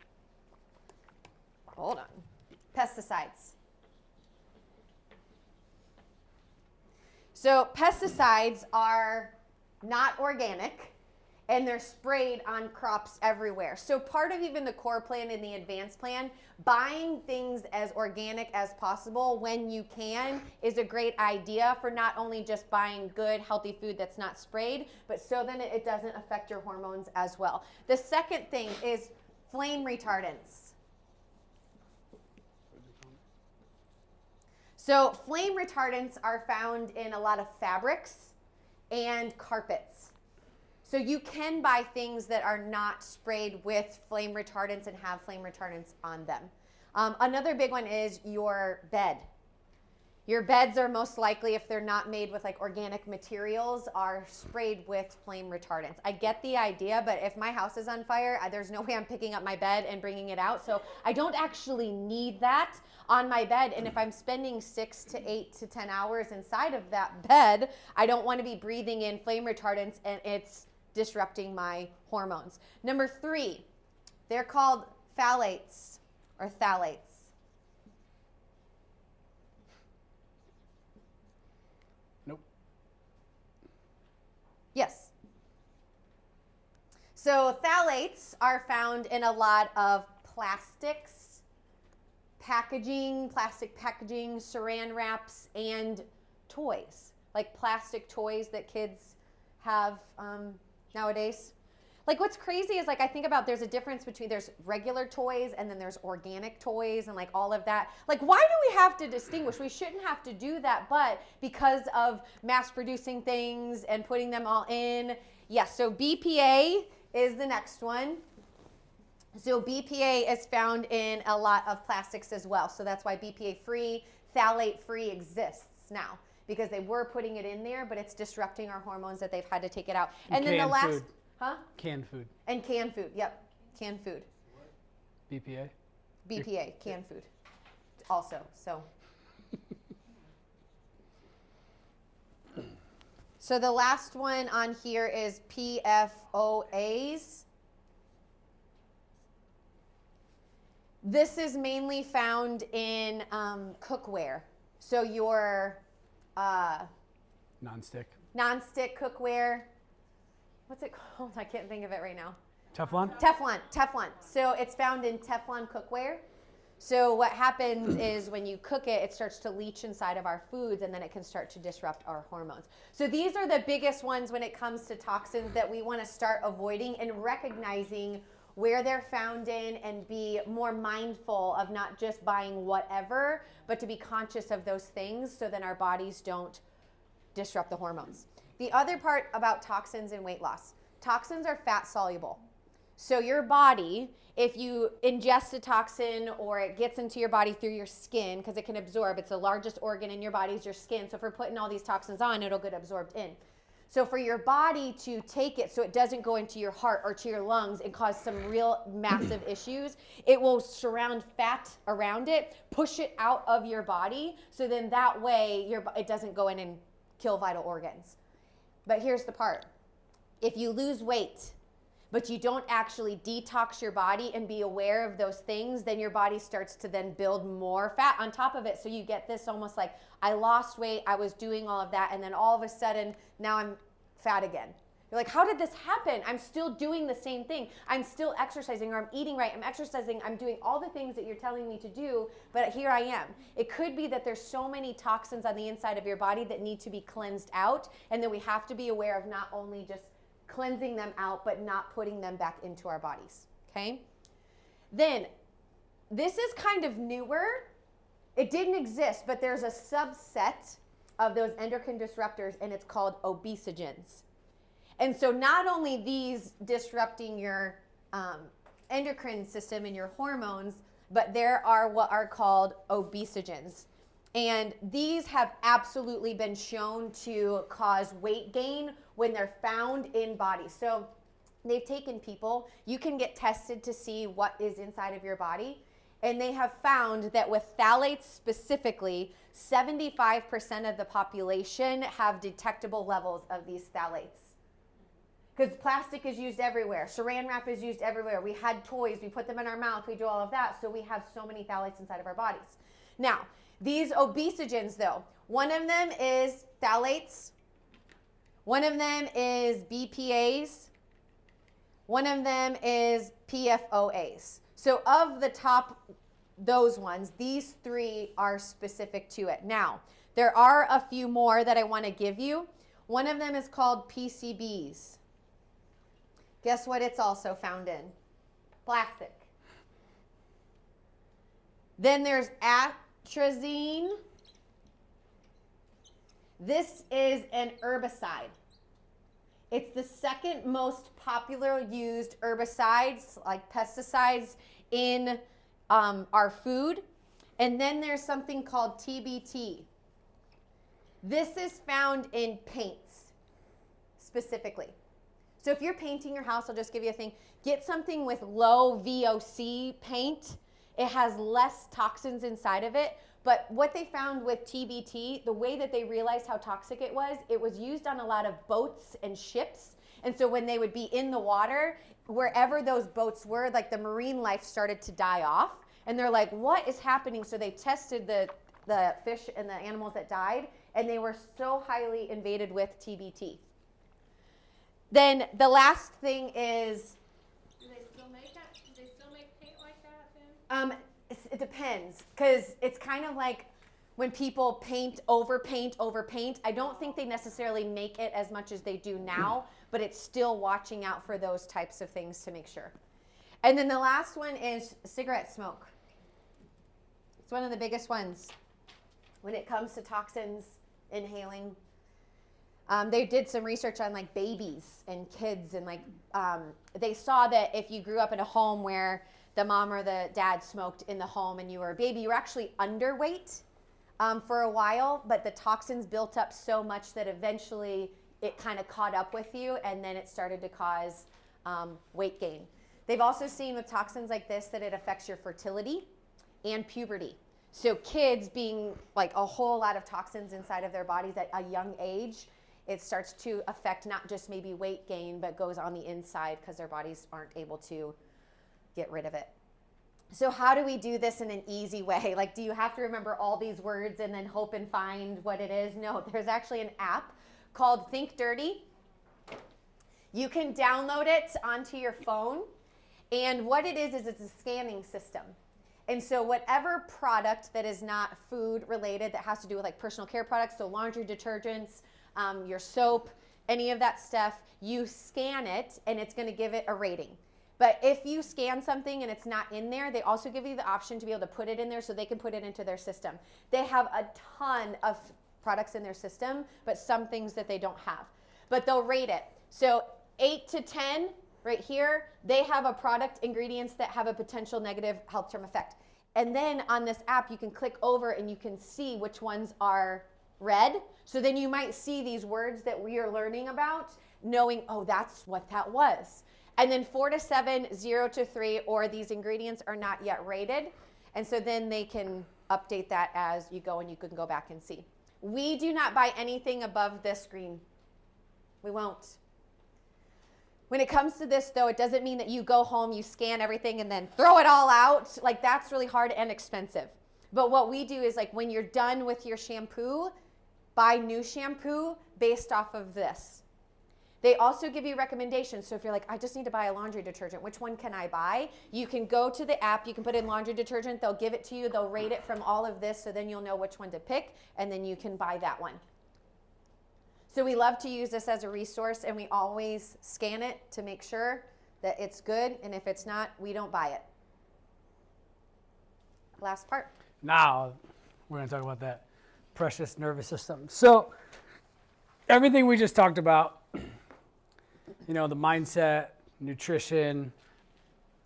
pesticides. So pesticides are not organic, and they're sprayed on crops everywhere. So part of even the core plan and the advanced plan, buying things as organic as possible when you can is a great idea for not only just buying good, healthy food that's not sprayed, but so then it doesn't affect your hormones as well. The second thing is flame retardants. So flame retardants are found in a lot of fabrics and carpets. So you can buy things that are not sprayed with flame retardants and have flame retardants on them. Another big one is your bed. Your beds are most likely, if they're not made with like organic materials, are sprayed with flame retardants. I get the idea, but if my house is on fire, there's no way I'm picking up my bed and bringing it out. So I don't actually need that on my bed. And if I'm spending 6 to 8 to 10 hours inside of that bed, I don't want to be breathing in flame retardants and it's disrupting my hormones. Number 3, they're called phthalates or phthalates. Nope. Yes. So phthalates are found in a lot of plastics, packaging, plastic packaging, saran wraps, and toys, like plastic toys that kids have nowadays. Like what's crazy is like I think about there's a difference between there's regular toys and then there's organic toys and like all of that. Like why do we have to distinguish? We shouldn't have to do that, but because of mass producing things and putting them all in. Yes, so BPA is the next one. So BPA is found in a lot of plastics as well. So that's why BPA free, phthalate free exists now. Because they were putting it in there, but it's disrupting our hormones that they've had to take it out. And then the last, food. Huh? Canned food. And canned food, yep, canned food. BPA? BPA, canned food also, so. So the last one on here is PFOAs. This is mainly found in cookware. So your Non-stick. non-stick cookware. What's it called? I can't think of it right now. Teflon? Teflon. So it's found in Teflon cookware. So what happens is when you cook it, it starts to leach inside of our foods and then it can start to disrupt our hormones. So these are the biggest ones when it comes to toxins that we want to start avoiding and recognizing where they're found in and be more mindful of not just buying whatever, but to be conscious of those things so then our bodies don't disrupt the hormones. The other part about toxins and weight loss, toxins are fat soluble. So your body, if you ingest a toxin or it gets into your body through your skin, because it can absorb, it's the largest organ in your body is your skin. So if we're putting all these toxins on, it'll get absorbed in. So for your body to take it so it doesn't go into your heart or to your lungs and cause some real massive issues, it will surround fat around it, push it out of your body, so then that way it doesn't go in and kill vital organs. But here's the part. If you lose weight, but you don't actually detox your body and be aware of those things, then your body starts to then build more fat on top of it. So you get this almost like, I lost weight, I was doing all of that, and then all of a sudden, now I'm fat again. You're like, how did this happen? I'm still doing the same thing. I'm still exercising, or I'm eating right, I'm exercising, I'm doing all the things that you're telling me to do, but here I am. It could be that there's so many toxins on the inside of your body that need to be cleansed out, and that we have to be aware of not only just cleansing them out, but not putting them back into our bodies, okay? Then, this is kind of newer. It didn't exist, but there's a subset of those endocrine disruptors, and it's called Obesogens. And so not only these disrupting your endocrine system and your hormones, but there are what are called Obesogens. And these have absolutely been shown to cause weight gain when they're found in bodies. So they've taken people, you can get tested to see what is inside of your body, and they have found that with phthalates specifically, 75% of the population have detectable levels of these phthalates. Because plastic is used everywhere. Saran wrap is used everywhere. We had toys, we put them in our mouth, we do all of that, so we have so many phthalates inside of our bodies. Now, these Obesogens though, one of them is phthalates, one of them is BPAs, one of them is PFOAs. So of the top, those ones, these three are specific to it. Now, there are a few more that I want to give you. One of them is called Pcbs. Guess what it's also found in? Plastic. Then there's Atrazine. This is an herbicide. It's the second most popular used herbicides, like pesticides, in our food. And then there's something called TBT. This is found in paints, specifically. So if you're painting your house, I'll just give you a thing. Get something with low VOC paint. It has less toxins inside of it. But what they found with TBT, the way that they realized how toxic it was used on a lot of boats and ships. And so when they would be in the water, wherever those boats were, like the marine life started to die off. And they're like, what is happening? So they tested the fish and the animals that died, and they were so highly invaded with TBT. Then the last thing is, Do they still make that? Do they still make paint like that then? it depends, because it's kind of like when people paint, overpaint. I don't think they necessarily make it as much as they do now, but it's still watching out for those types of things to make sure. And then the last one is cigarette smoke. It's one of the biggest ones when it comes to toxins, inhaling. They did some research on like babies and kids, and like they saw that if you grew up in a home where the mom or the dad smoked in the home and you were a baby, you were actually underweight for a while, but the toxins built up so much that eventually it kind of caught up with you, and then it started to cause weight gain. They've also seen with toxins like this that it affects your fertility and puberty. So kids being like a whole lot of toxins inside of their bodies at a young age, it starts to affect not just maybe weight gain, but goes on the inside because their bodies aren't able to get rid of it. So how do we do this in an easy way? Like, do you have to remember all these words and then hope and find what it is? No, there's actually an app called Think Dirty. You can download it onto your phone. And what it is it's a scanning system. And so whatever product that is not food related, that has to do with like personal care products, so laundry detergents, your soap, any of that stuff, you scan it and it's going to give it a rating. But if you scan something and it's not in there, they also give you the option to be able to put it in there so they can put it into their system. They have a ton of products in their system, but some things that they don't have. But they'll rate it. So 8 to 10, right here, they have a product ingredients that have a potential negative health term effect. And then on this app, you can click over and you can see which ones are red. So then you might see these words that we are learning about, knowing, oh, that's what that was. And then 4 to 7, 0 to 3, or these ingredients are not yet rated. And so then they can update that as you go, and you can go back and see. We do not buy anything above this green. We won't. When it comes to this, though, it doesn't mean that you go home, you scan everything, and then throw it all out. Like, that's really hard and expensive. But what we do is, like, when you're done with your shampoo, buy new shampoo based off of this. They also give you recommendations. So if you're like, I just need to buy a laundry detergent, which one can I buy? You can go to the app, you can put in laundry detergent, they'll give it to you, they'll rate it from all of this, so then you'll know which one to pick, and then you can buy that one. So we love to use this as a resource, and we always scan it to make sure that it's good, and if it's not, we don't buy it. Last part. Now, we're going to talk about that precious nervous system. So, everything we just talked about, you know, the mindset, nutrition,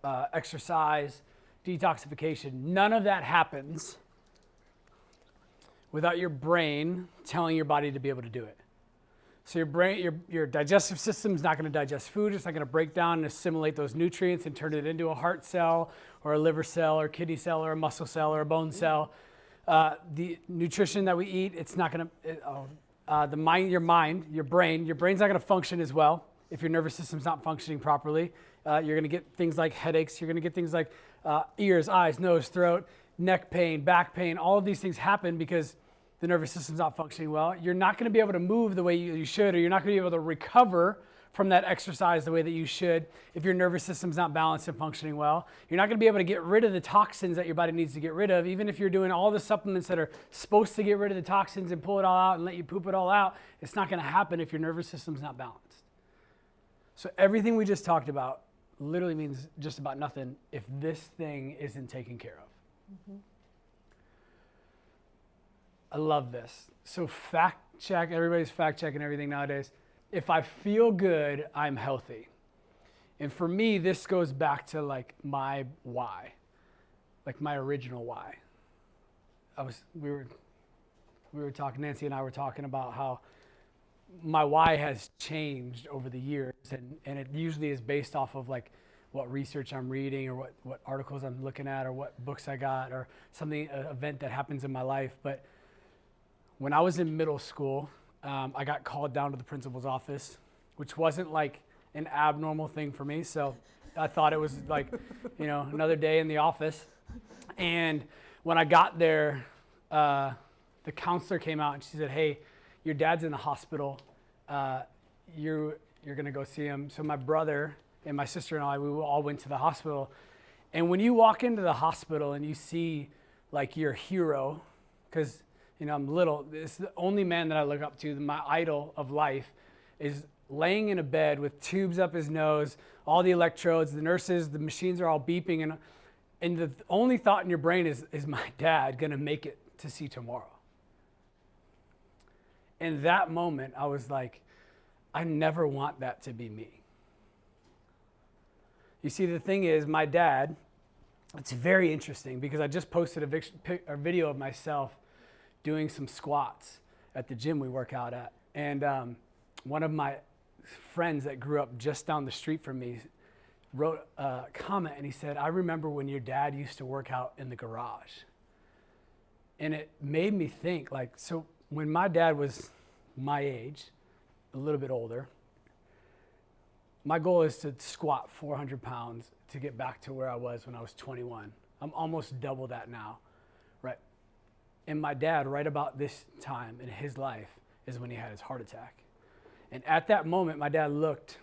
exercise, detoxification, none of that happens without your brain telling your body to be able to do it. So your brain, your digestive system is not going to digest food. It's not going to break down and assimilate those nutrients and turn it into a heart cell or a liver cell or kidney cell or a muscle cell or a bone cell. The nutrition that we eat, it's not going to, your brain's not going to function as well if your nervous system's not functioning properly. You're going to get things like headaches. You're going to get things like ears, eyes, nose, throat, neck pain, back pain. All of these things happen because the nervous system's not functioning well. You're not going to be able to move the way you should, or you're not going to be able to recover from that exercise the way that you should if your nervous system's not balanced and functioning well. You're not going to be able to get rid of the toxins that your body needs to get rid of, even if you're doing all the supplements that are supposed to get rid of the toxins and pull it all out and let you poop it all out. It's not going to happen if your nervous system's not balanced. So everything we just talked about literally means just about nothing if this thing isn't taken care of. Mm-hmm. I love this. So fact check, everybody's fact checking everything nowadays. If I feel good, I'm healthy. And for me, this goes back to like my why, like my original why. We were talking, Nancy and I were talking about how my why has changed over the years, and it usually is based off of like what research I'm reading or what articles I'm looking at or what books I got or something, an event that happens in my life. But when I was in middle school, I got called down to the principal's office, which wasn't like an abnormal thing for me. So I thought it was like, you know, another day in the office. And when I got there, the counselor came out and she said, "Hey, your dad's in the hospital. You're gonna go see him." So my brother and my sister and I, we all went to the hospital. And when you walk into the hospital and you see like your hero, because you know, I'm little. It's the only man that I look up to, my idol of life, is laying in a bed with tubes up his nose, all the electrodes, the nurses, the machines are all beeping, and the only thought in your brain is my dad gonna make it to see tomorrow? In that moment, I was like, I never want that to be me. You see, the thing is, my dad, it's very interesting because I just posted a video of myself doing some squats at the gym we work out at. And one of my friends that grew up just down the street from me wrote a comment and he said, "I remember when your dad used to work out in the garage." And it made me think, like, so when my dad was my age, a little bit older, my goal is to squat 400 pounds to get back to where I was when I was 21. I'm almost double that now, right? And my dad, right about this time in his life, is when he had his heart attack. And at that moment, my dad looked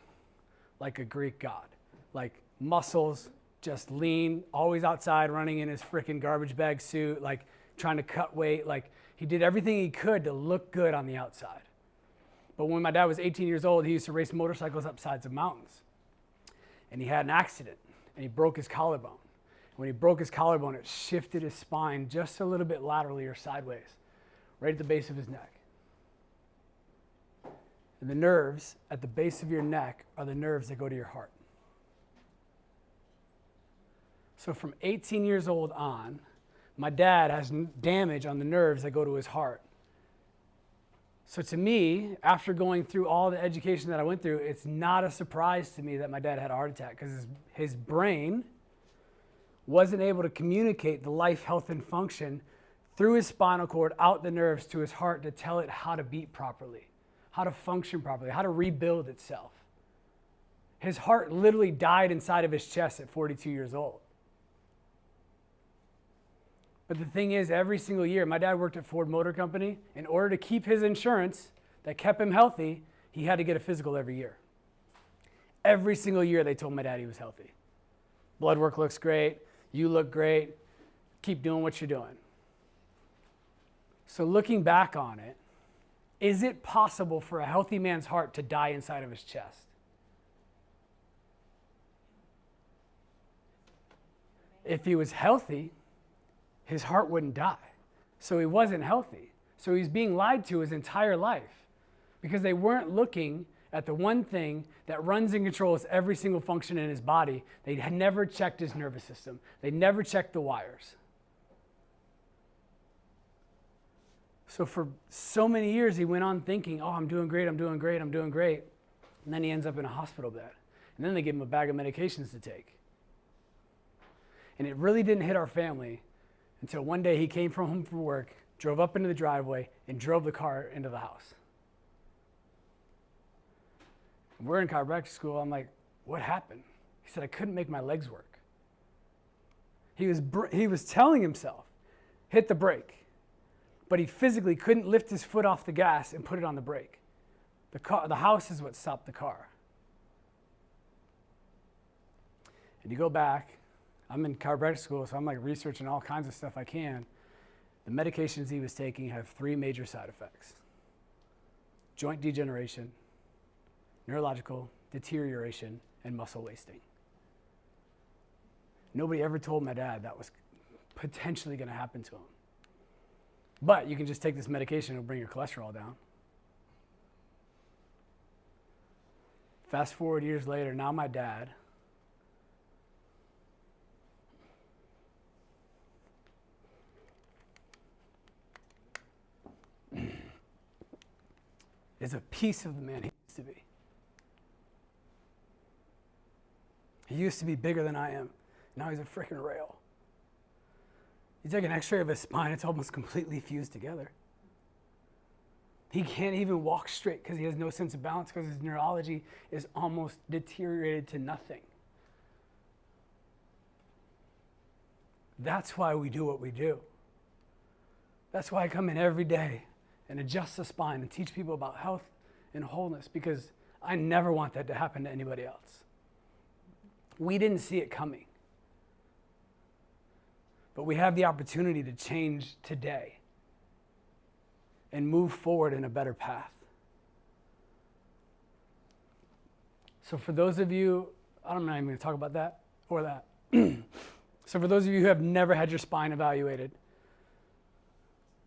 like a Greek god, like muscles, just lean, always outside, running in his freaking garbage bag suit, like trying to cut weight. Like he did everything he could to look good on the outside. But when my dad was 18 years old, he used to race motorcycles up sides of mountains. And he had an accident, and he broke his collarbone. When he broke his collarbone, it shifted his spine just a little bit laterally or sideways, right at the base of his neck. And the nerves at the base of your neck are the nerves that go to your heart. So from 18 years old on, my dad has damage on the nerves that go to his heart. So to me, after going through all the education that I went through, it's not a surprise to me that my dad had a heart attack because his brain wasn't able to communicate the life, health, and function through his spinal cord out the nerves to his heart to tell it how to beat properly, how to function properly, how to rebuild itself. His heart literally died inside of his chest at 42 years old. But the thing is, every single year, my dad worked at Ford Motor Company. In order to keep his insurance that kept him healthy, he had to get a physical every year. Every single year they told my dad he was healthy. Blood work looks great. You look great. Keep doing what you're doing. So looking back on it, is it possible for a healthy man's heart to die inside of his chest? If he was healthy, his heart wouldn't die. So he wasn't healthy. So he's being lied to his entire life because they weren't looking at the one thing that runs and controls every single function in his body. They had never checked his nervous system. They never checked the wires. So for so many years, he went on thinking, oh, I'm doing great, I'm doing great, I'm doing great. And then he ends up in a hospital bed. And then they give him a bag of medications to take. And it really didn't hit our family until one day he came from home from work, drove up into the driveway, and drove the car into the house. And we're in chiropractic school. I'm like, what happened? He said, I couldn't make my legs work. He was telling himself, hit the brake. But he physically couldn't lift his foot off the gas and put it on the brake. The house is what stopped the car. And you go back, I'm in chiropractic school, so I'm like researching all kinds of stuff I can. The medications he was taking have 3 major side effects: joint degeneration, neurological deterioration, and muscle wasting. Nobody ever told my dad that was potentially going to happen to him. But you can just take this medication, it'll bring your cholesterol down. Fast forward years later, now my dad is a piece of the man he used to be. He used to be bigger than I am. Now he's a freaking rail. You take an x-ray of his spine, it's almost completely fused together. He can't even walk straight because he has no sense of balance because his neurology is almost deteriorated to nothing. That's why we do what we do. That's why I come in every day and adjust the spine and teach people about health and wholeness, because I never want that to happen to anybody else. We didn't see it coming. But we have the opportunity to change today and move forward in a better path. So for those of you, I'm not even going to talk about that or that. So for those of you who have never had your spine evaluated,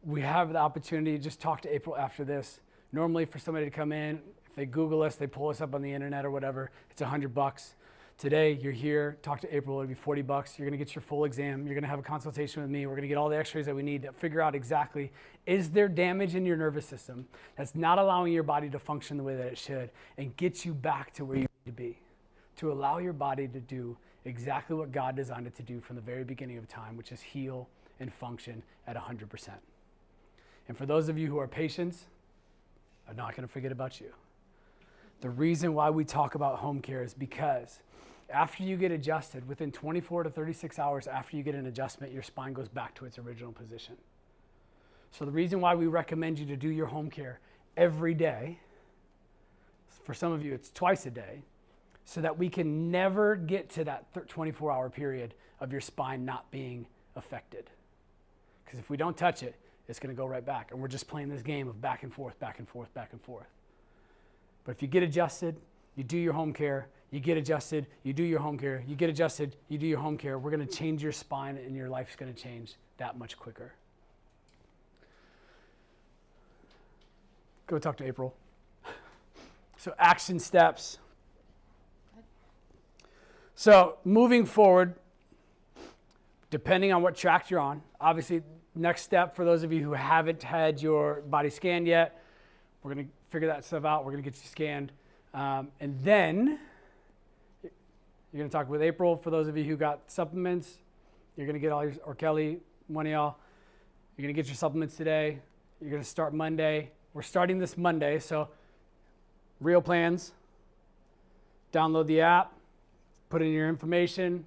we have the opportunity to just talk to April after this. Normally for somebody to come in, if they Google us, they pull us up on the internet or whatever, it's $100. Today, you're here, talk to April, it'll be $40. You're gonna get your full exam. You're gonna have a consultation with me. We're gonna get all the x-rays that we need to figure out exactly, is there damage in your nervous system that's not allowing your body to function the way that it should, and get you back to where you need to be, to allow your body to do exactly what God designed it to do from the very beginning of time, which is heal and function at 100%. And for those of you who are patients, I'm not gonna forget about you. The reason why we talk about home care is because after you get adjusted, within 24 to 36 hours after you get an adjustment, your spine goes back to its original position. So the reason why we recommend you to do your home care every day, for some of you it's twice a day, so that we can never get to that 24-hour period of your spine not being affected. Because if we don't touch it, it's going to go right back. And we're just playing this game of back and forth, back and forth, back and forth. But if you get adjusted, you do your home care, you get adjusted, you do your home care, you get adjusted, you do your home care, we're going to change your spine and your life's going to change that much quicker. Go talk to April. So action steps. So moving forward, depending on what track you're on, obviously next step for those of you who haven't had your body scanned yet, we're going to figure that stuff out. We're going to get you scanned. And then you're going to talk with April. For those of you who got supplements, you're going to get all your, or Kelly, one of y'all, you're going to get your supplements today. You're going to start Monday. We're starting this Monday, so real plans. Download the app, put in your information,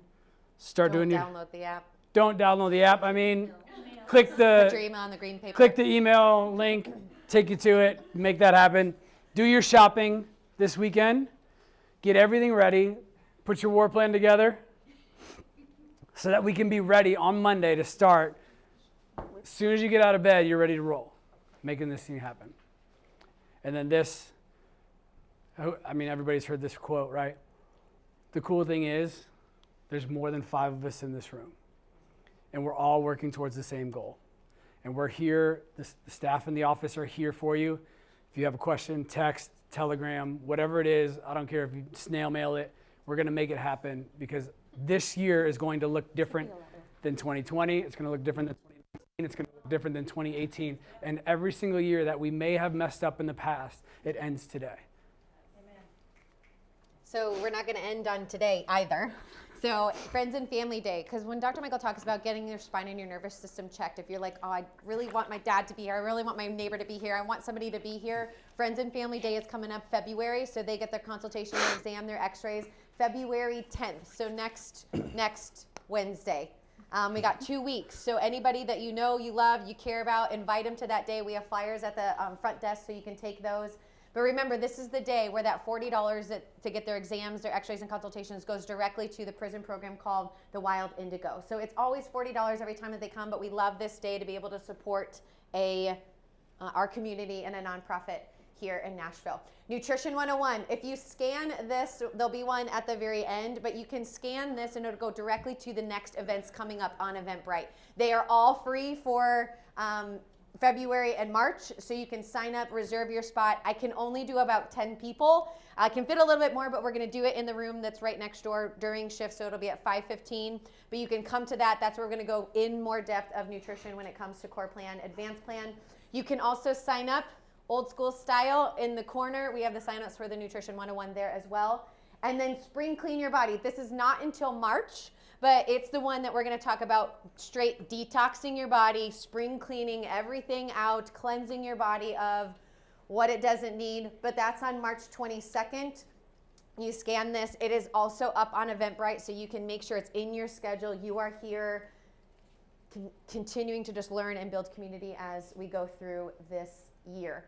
start doing your... Don't download the app. Don't download the app. I mean, click Put your the email on the green paper. click the email link, take you to it, make that happen. Do your shopping this weekend. get everything ready, put your war plan together so that we can be ready on Monday to start. As soon as you get out of bed, you're ready to roll, making this thing happen. And then this, I mean, everybody's heard this quote, right? The cool thing is there's more than 5 of us in this room, and we're all working towards the same goal. And we're here, the staff in the office are here for you. If you have a question, text, telegram, whatever it is, I don't care if you snail mail it, we're gonna make it happen, because this year is going to look different than 2020. It's gonna look different than 2019. It's gonna look different than 2018. And every single year that we may have messed up in the past, it ends today. So we're not going to end on today either. So Friends and Family Day, because when Dr. Michael talks about getting your spine and your nervous system checked, if you're like, oh, I really want my dad to be here, I really want my neighbor to be here, I want somebody to be here, Friends and Family Day is coming up February, so they get their consultation, their exam, their x-rays, February 10th, so next Wednesday. We got 2 weeks, so anybody that you know, you love, you care about, invite them to that day. We have flyers at the front desk so you can take those. But remember, this is the day where that $40 to get their exams, their x-rays, and consultations goes directly to the prison program called the Wild Indigo. So it's always $40 every time that they come, but we love this day to be able to support our community and a nonprofit here in Nashville. Nutrition 101. If you scan this, there'll be one at the very end, but you can scan this and it'll go directly to the next events coming up on Eventbrite. They are all free for February and March, so you can sign up, reserve your spot. I can only do about 10 people. I can fit a little bit more, but we're going to do it in the room that's right next door during shift, so it'll be at 5:15. But you can come to that. That's where we're going to go in more depth of nutrition when it comes to core plan, advanced plan. You can also sign up old school style in the corner. We have the signups for the Nutrition 101 there as well. And then Spring Clean Your Body. This is not until March, but it's the one that we're going to talk about straight detoxing your body, spring cleaning everything out, cleansing your body of what it doesn't need. But that's on March 22nd. You scan this. It is also up on Eventbrite, so you can make sure it's in your schedule. You are here continuing to just learn and build community as we go through this year.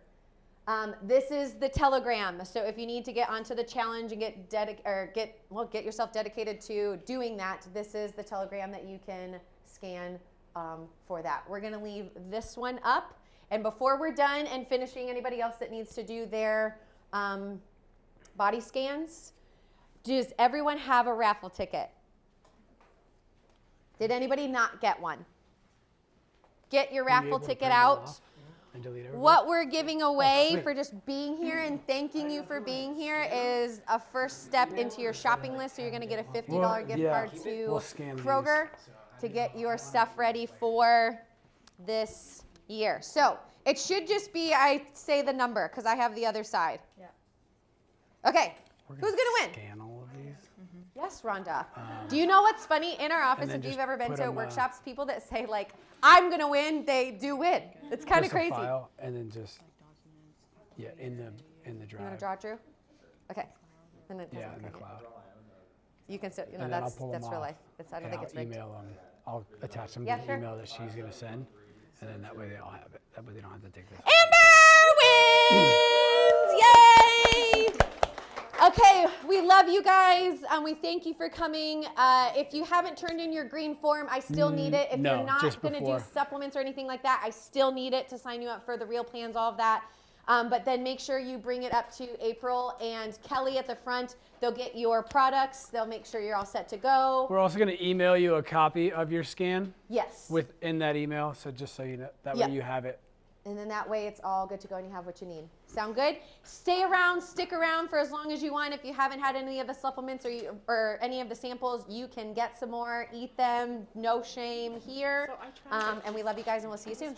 This is the Telegram. So if you need to get onto the challenge and get yourself dedicated to doing that, this is the Telegram that you can scan for that. We're going to leave this one up. And before we're done and finishing, anybody else that needs to do their body scans, does everyone have a raffle ticket? Did anybody not get one? Get your raffle ticket out. What we're giving away for just being here and thanking you for being here is a first step into your shopping list. So you're going to get a $50 gift card to Kroger to get your stuff ready for this year. So it should just be, I say the number because I have the other side. Yeah. Okay. Who's going to win? Scan all of these. Yes, Rhonda. Do you know what's funny? In our office, if you've ever been to workshops, people that say like, I'm going to win, they do win. It's kind of crazy. File, and then just, in the drive. You want to draw it, Drew? Okay. And then in the cloud. You can still, that's real life. I don't think it's rigged. I'll attach them to the email that she's going to send, and then that way they all have it. That way they don't have to take this. Amber wins! Yay! Okay, we love you guys. We thank you for coming. If you haven't turned in your green form, I still need it. If you're not going to do supplements or anything like that, I still need it to sign you up for the real plans, all of that. But then make sure you bring it up to April and Kelly at the front. They'll get your products. They'll make sure you're all set to go. We're also going to email you a copy of your scan. Yes. Within that email, so just so you know, that way you have it. And then that way it's all good to go and you have what you need. Sound good? Stay around, stick around for as long as you want. If you haven't had any of the supplements or any of the samples, you can get some more, eat them, no shame here. And we love you guys and we'll see you soon.